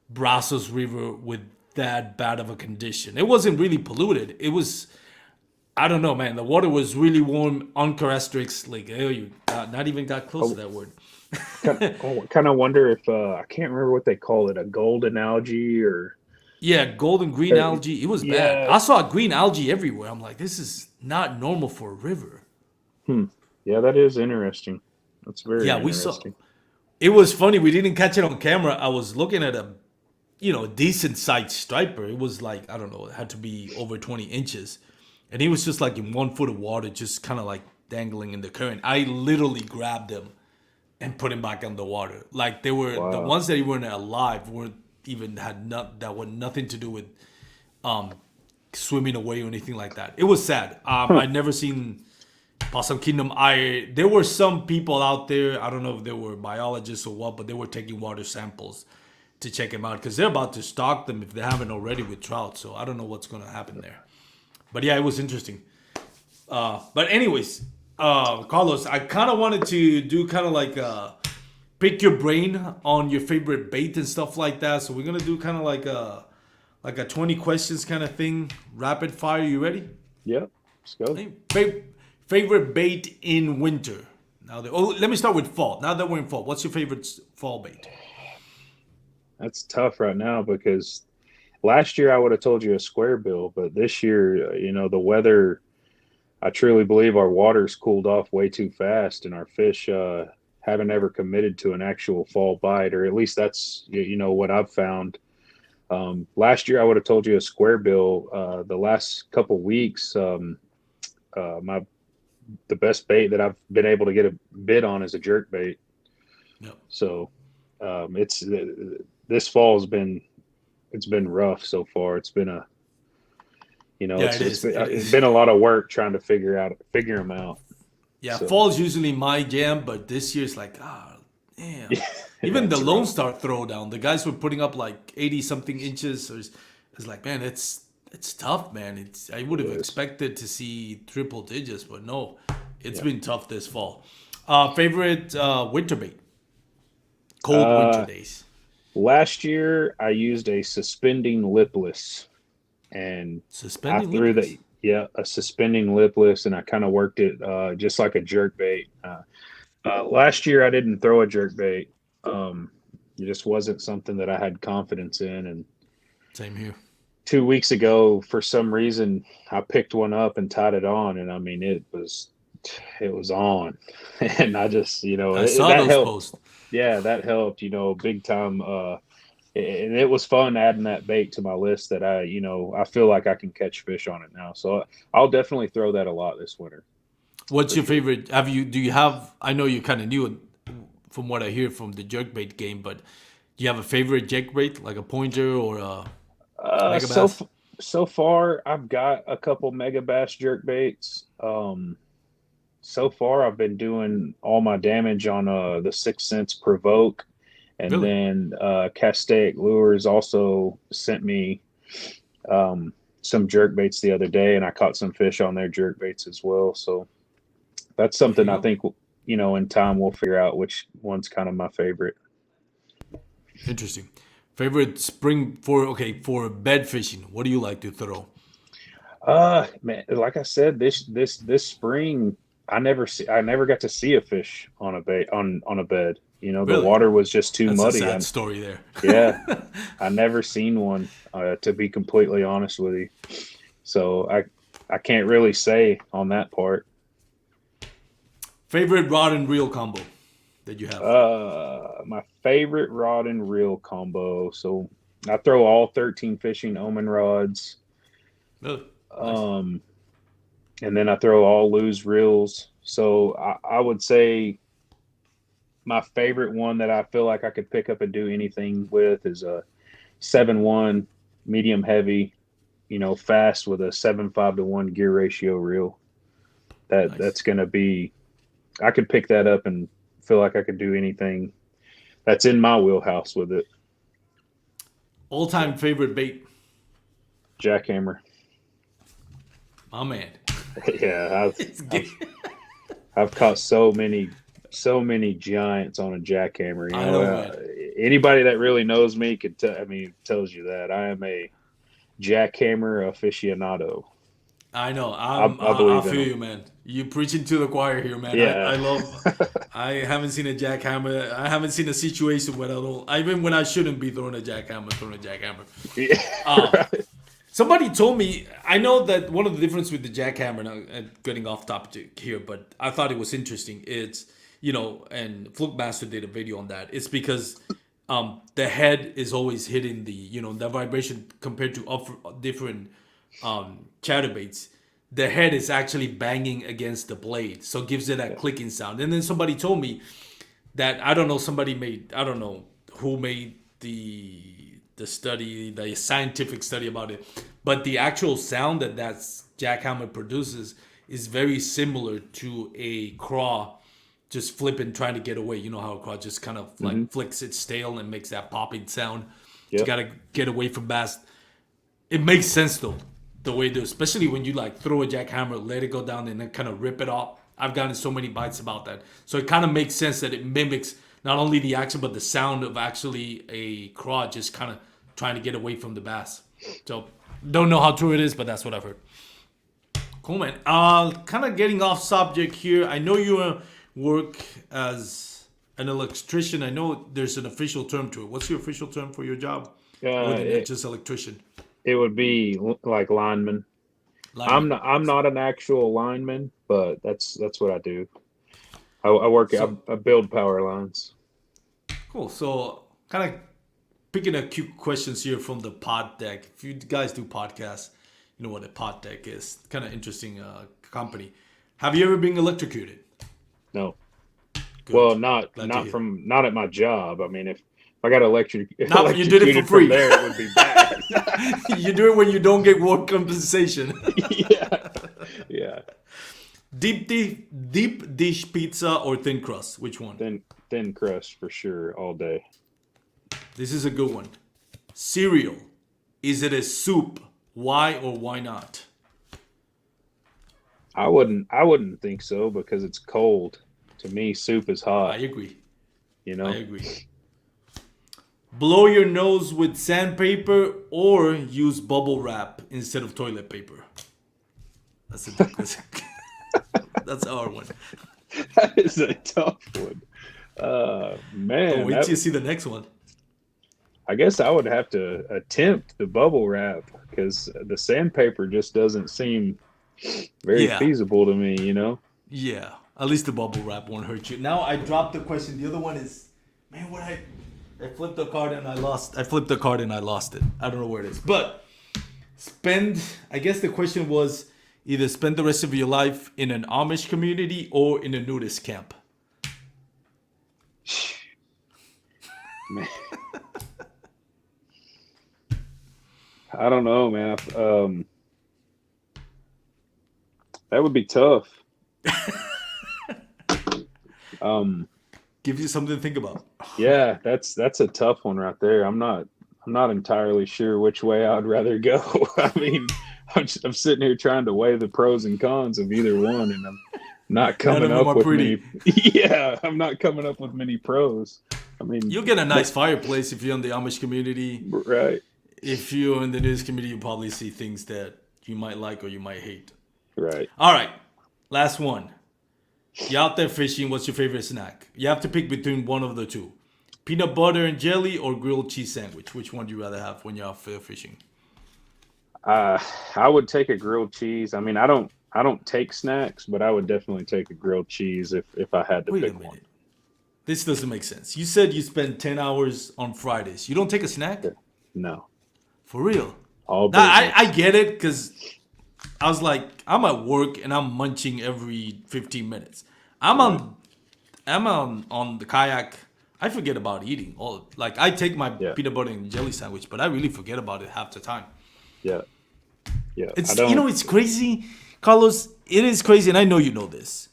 Brazos River with that bad of a condition. It wasn't really polluted. It was, I don't know, man. The water was really warm, uncharacteristic. Like, you not even got close to that word. Kind of wonder if I can't remember what they call it, a golden algae or. Yeah, golden green algae. It was bad. I saw green algae everywhere. I'm like, this is not normal for a river. Yeah, that is interesting. That's very interesting. We saw. It was funny. We didn't catch it on camera. I was looking at a decent sized striper. It was like, I don't know, it had to be over 20 inches. And he was just like in 1 foot of water, just kind of like dangling in the current. I literally grabbed him and put him back on the water. Like they were the ones that weren't alive weren't even that were nothing to do with swimming away or anything like that. It was sad. I'd never seen Possum Kingdom. There were some people out there. I don't know if they were biologists or what, but they were taking water samples to check them out because they're about to stock them if they haven't already with trout. So I don't know what's going to happen there. But yeah, it was interesting. But anyways, Carlos, I kind of wanted to do kind of like pick your brain on your favorite bait and stuff like that. So we're gonna do kind of like a 20 questions kind of thing, rapid fire. You ready? Yeah, let's go. Favorite bait in winter. Let me start with fall. Now that we're in fall, what's your favorite fall bait? That's tough right now because last year I would have told you a square bill, but this year, the weather, I truly believe our water's cooled off way too fast and our fish haven't ever committed to an actual fall bite, or at least that's, what I've found. Last year I would have told you a square bill. The last couple weeks, the best bait that I've been able to get a bid on is a jerk bait. Yep. So this fall it's been rough so far. It's been it's been a lot of work trying to figure them out. Yeah, so. Fall's usually my jam, but this year's like, damn. Even the Lonestar throwdown, the guys were putting up like 80-something inches. So it's like, man, it's tough, man. I would have expected to see triple digits, but no, it's been tough this fall. Favorite winter bait? Cold winter days. Last year, I used a suspending lipless, and I threw a suspending lipless, and I kind of worked it just like a jerk bait. Last year, I didn't throw a jerk bait. It just wasn't something that I had confidence in. And same here. 2 weeks ago, for some reason, I picked one up and tied it on, and I mean, it was on, and I just, I saw those posts. Yeah, that helped, big time. And it was fun adding that bait to my list that I feel like I can catch fish on it now. So I'll definitely throw that a lot this winter. What's your favorite? Do you have, I know you kind of knew from what I hear from the jerkbait game, but do you have a favorite jerkbait, like a pointer or a mega bass? So far, I've got a couple mega bass jerkbaits. So far, I've been doing all my damage on the 6 Cents Provoke. And really? Then Castaic Lures also sent me some jerkbaits the other day, and I caught some fish on their jerkbaits as well. So that's something I think, in time we'll figure out which one's kind of my favorite. Interesting. Favorite spring for bed fishing. What do you like to throw? Man, like I said, this spring I never got to see a fish on a bait on a bed. Really? The water was just too muddy. That's a sad story there. Yeah, I never seen one. To be completely honest with you, so I can't really say on that part. Favorite rod and reel combo. that you have? My favorite rod and reel combo. So I throw all 13 fishing Omen rods. Oh, nice. Um, and then I throw all loose reels. So I would say my favorite one that I feel like I could pick up and do anything with is a 7-1 medium heavy, fast with a 7.5 to 1 gear ratio reel. Nice. That's gonna be I could pick that up and feel like I could do anything that's in my wheelhouse with it. All time favorite bait. Jackhammer. My man. Yeah, It's I've gay. I've caught so many giants on a jackhammer. I know, man. Anybody that really knows me could tell. I mean, tells you that I am a jackhammer aficionado. I know. I I believe in feel them. you, man. You preaching to the choir here, man. I Yeah, love. I haven't seen a jackhammer. I haven't seen a situation where I don't. Even when I shouldn't be throwing a jackhammer, throwing a jackhammer. yeah, Um, right. Somebody told me. I know that one of the difference with the jackhammer. Now, getting off topic here, but I thought it was interesting. It's and Fluke Master did a video on that. It's because the head is always hitting the vibration compared to different chatterbaits. The head is actually banging against the blade, so it gives it that Yeah. clicking sound. And then somebody told me that I don't know. Somebody made I don't know who made the study, the scientific study about it, but the actual sound that jackhammer produces is very similar to a craw just flipping, trying to get away. You know how a craw just kind of Hmm. like flicks its tail and makes that popping sound. You Yep. gotta get away from bass. It makes sense though, the way it does, especially when you like throw a jackhammer, let it go down, and then kind of rip it off. I've gotten so many bites about that, so it kind of makes sense that it mimics not only the action but the sound of actually a craw just kind of trying to get away from the bass. So don't know how true it is, but that's what I've heard. Cool, man. Kind of getting off subject here. I know you work as an electrician. I know there's an official term to it. What's your official term for your job, other than It just electrician? it would be like lineman. Lineman. I'm not an actual lineman, but that's what I do. I work. So I build power lines. cool. So kind of picking a few questions here from the pod deck. If you guys do podcasts, you know what a pod deck is. Kind of interesting company. Have you ever been electrocuted? No. Well, Good. Glad to hear. not at my job. I mean, if I got Not you did it for electrocuted from free. there, it would be bad. You do it when you don't get work compensation. Yeah, yeah. Deep dish pizza or thin crust? Which one? Thin crust for sure all day. This is a good one. Cereal. Is it a soup? Why or why not? I wouldn't think so because it's cold. To me, soup is I hot. agree. You I know. agree. Blow your nose with sandpaper or use bubble wrap instead of toilet paper. That's that's our one. That is a tough one. Oh, Man, wait till that you see the next one. I guess I would have to attempt the bubble wrap because the sandpaper just doesn't seem very Yeah, feasible to me. yeah. At least the bubble wrap won't hurt you. Now I dropped the question. The other one is, man, I flipped the card and I lost. I flipped the card and I lost it. I don't know where it is. But spend. I guess the question was either spend the rest of your life in an Amish community or in a nudist camp. Man, I don't know, man. That would be tough. Um, Gives you something to think about. yeah, that's a tough one right there. I'm not entirely sure which way I'd rather go. I mean, I'm sitting here trying to weigh the pros and cons of either one, and I'm not None coming of them up are with pretty. many. Yeah, I'm not coming up with many pros. I mean, You'll get a nice fireplace if you're in the Amish community. right, If you're in the nudist community, you'll probably see things that you might like or you might hate. right. All right, last one. You're out there fishing. What's your favorite snack? You have to pick between one of the two: peanut butter and jelly or grilled cheese sandwich. Which one do you rather have when you're out there fishing? Uh, I would take a grilled cheese. I mean, I don't take snacks, but I would definitely take a grilled cheese if I had to Wait a pick one. minute. This doesn't make sense. You said you spend 10 hours on Fridays. You don't take a snack? No, For real? all Now, I business. get it because I was like, I'm at work and I'm munching every 15 minutes. I'm Right. on I'm on the kayak. I forget about eating. All like I take my Yeah. peanut butter and jelly sandwich, but I really forget about it half the time. Yeah. Yeah. I It's don't. it's crazy, Carlos. It is crazy, and I know you know this.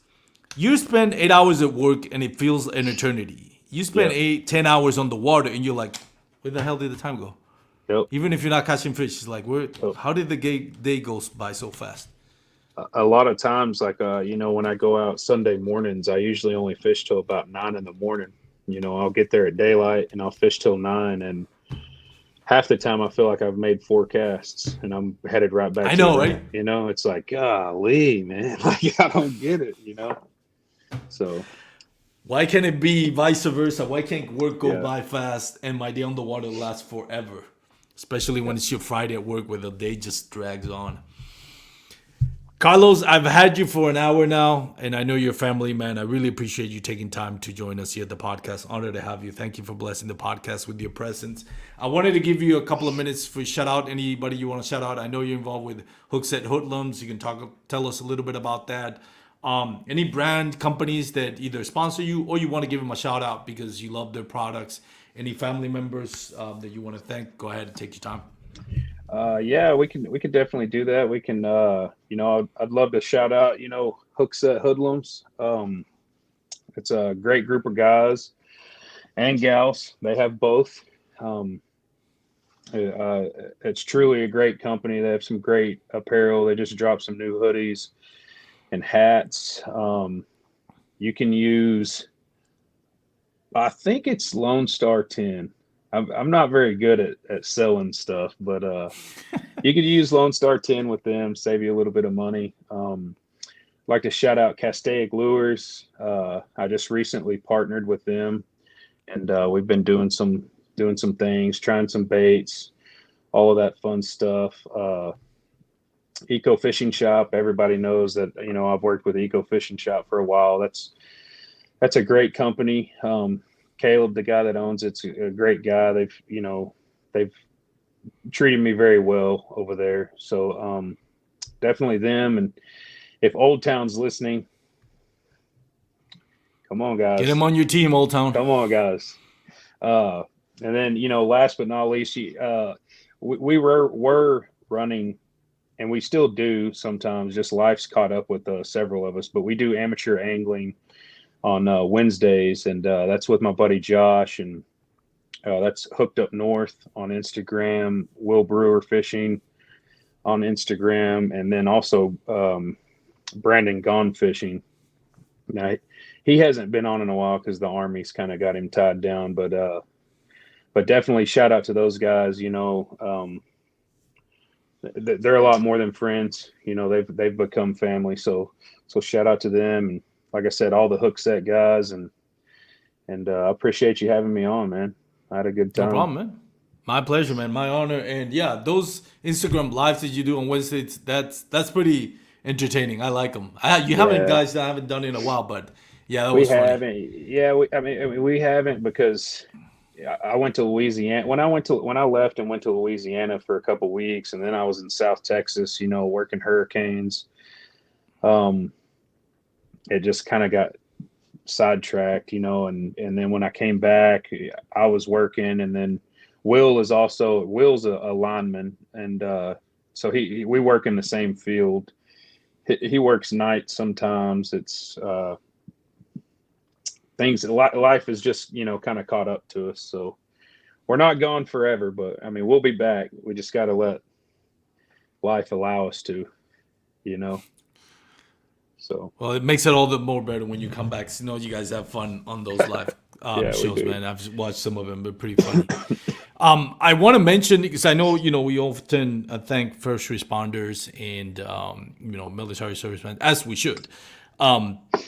You spend 8 hours at work and it feels an eternity. You spend Yeah. 8, 10 hours on the water and you're like, where the hell did the time go? Yep. Even if you're not catching fish, it's like, where? Yep. How did the day go by so fast? A lot of times, like when I go out Sunday mornings, I usually only fish till about 9 in the morning. I'll get there at daylight and I'll fish till 9, and half the time I feel like I've made 4 casts and I'm headed right back I to the know, right? ramp. It's like, golly, man, like I don't get it. So Why can't it be vice versa? Why can't work go yeah, by fast and my day on the water last forever? Especially when yeah. it's your Friday at work where the day just drags on. Carlos, I've had you for an hour now, and I know you're a family man. I really appreciate you taking time to join us here at the podcast. Honored to have you. Thank you for blessing the podcast with your presence. I wanted to give you a couple of minutes for shout out anybody you want to shout out. I know you're involved with Hookset Hoodlums. You can tell us a little bit about that. Any brand companies that either sponsor you or you want to give them a shout out because you love their products. Any family members that you want to thank? Go ahead and take your time. Yeah, we can definitely do that. We can, I'd love to shout out, Hookset Hoodlums. It's a great group of guys and gals. They have both. Um, it's truly a great company. They have some great apparel. They just dropped some new hoodies and hats. You can use, I think it's Lonestar 10. I'm not very good at selling stuff, but you could use Lonestar 10 with them, save you a little bit of money. Like to shout out Castaic Lures. I just recently partnered with them, and we've been doing some things, trying some baits, all of that fun stuff. Eco Fishing Shop. Everybody knows that I've worked with Eco Fishing Shop for a while. That's a great company. Caleb, the guy that owns it's a great guy. They've treated me very well over there. So definitely them. And if Old Town's listening, come on, Get guys. him on your team, Old Town. Come on, guys. Uh, and then last but not least, we were running, and we still do sometimes. Just life's caught up with several of us, but we do amateur angling on Wednesdays, and that's with my buddy Josh, and that's Hooked Up North on Instagram, Will Brewer Fishing on Instagram, and then also Brandon Gone Fishing. Now, he hasn't been on in a while because the Army's kind of got him tied down, but definitely shout out to those guys. They're a lot more than friends. They've become family. So shout out to them, and like I said, all the Hookset guys, and I appreciate you having me on, man. I had a good No time. problem, man. My pleasure, man. My honor. And yeah, those Instagram lives that you do on Wednesdays, that's pretty entertaining. I like them. You haven't Yeah, guys that I haven't done in a while, but yeah, that we was funny. haven't. Yeah, I mean, we haven't because I went to Louisiana when I left and went to Louisiana for a couple weeks, and then I was in South Texas, working hurricanes. Um, it just kind of got sidetracked, and then when I came back, I was working, and then Will's a lineman, and so we work in the same field. He works nights sometimes. It's things life is just kind of caught up to us, so we're not gone forever, but I mean we'll be back. We just got to let life allow us to, you know. So Well, it makes it all the more better when you come back. You guys have fun on those live yeah, we shows, do. man. I've watched some of them; they're pretty funny. I want to mention because I know we often thank first responders and military servicemen as we should.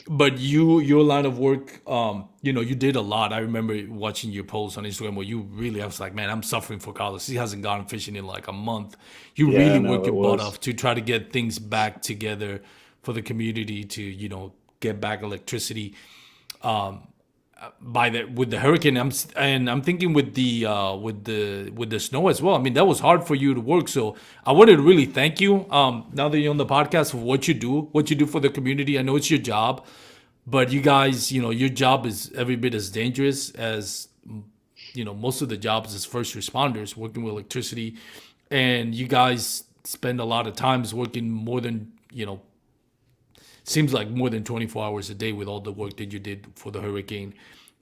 But your line of work, you did a lot. I remember watching your posts on Instagram where I was like, man, I'm suffering for Carlos. He hasn't gone fishing in like a month. You Yeah, really no, work it your butt was. off to try to get things back together for the community to, get back electricity. with the hurricane. I'm thinking with the snow as well. I mean, that was hard for you to work. So I wanted to really thank you. Now that you're on the podcast, for what you do for the community. I know it's your job, but you guys, your job is every bit as dangerous as most of the jobs as first responders working with electricity, and you guys spend a lot of times working more than seems like more than 24 hours a day with all the work that you did for the hurricane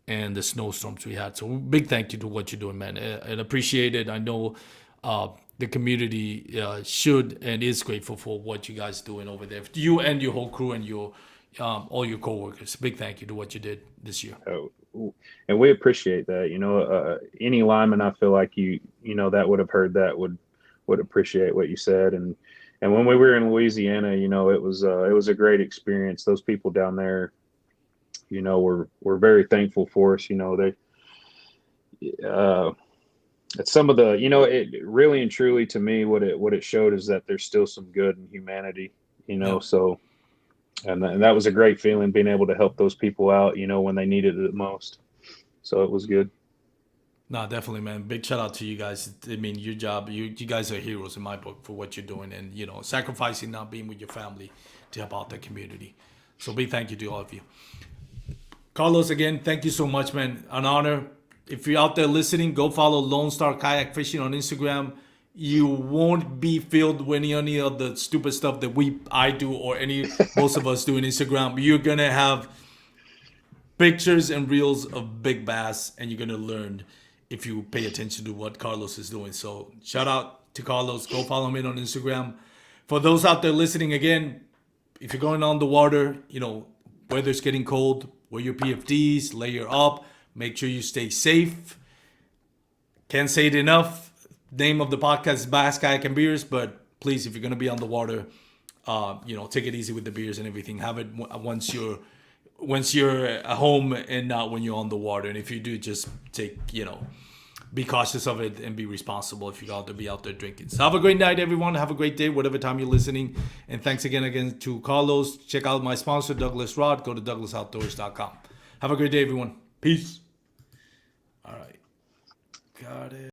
and the snowstorms we had. So big thank you to what you're doing, man, and appreciate it. I know the community should and is grateful for what you guys doing over there. You and your whole crew and your all your coworkers. Big thank you to what you did this year. Oh, and we appreciate that. Any lineman, I feel like that would have heard that would appreciate what you said. And when we were in Louisiana, it was a great experience. Those people down there, were very thankful for us. It's some of the, it really and truly to me, what it showed is that there's still some good in humanity. Yeah. So, and that was a great feeling, being able to help those people out, when they needed it the most. So it was good. No, definitely, man. Big shout out to you guys. I mean, your job, you guys are heroes in my book for what you're doing, and sacrificing not being with your family to help out the community. So big thank you to all of you. Carlos, again, thank you so much, man. An honor. If you're out there listening, go follow Lonestar Kayak Fishing on Instagram. You won't be filled with any of the stupid stuff that I do or most of us do on Instagram. You're gonna have pictures and reels of big bass, and you're gonna learn if you pay attention to what Carlos is doing. So shout out to Carlos. Go follow him on Instagram. For those out there listening, again, if you're going on the water, weather's getting cold, wear your PFDs, layer up, make sure you stay safe. Can't say it enough. Name of the podcast is Bass, Kayak, and Beers, but please, if you're going to be on the water, take it easy with the beers and everything. Have it once you're at home and not when you're on the water. And if you do, just be cautious of it and be responsible if you're out there drinking. So have a great night, everyone. Have a great day, whatever time you're listening. And thanks again to Carlos. Check out my sponsor, Douglas Rod. Go to douglasoutdoors.com. Have a great day, everyone. Peace. All right. Got it.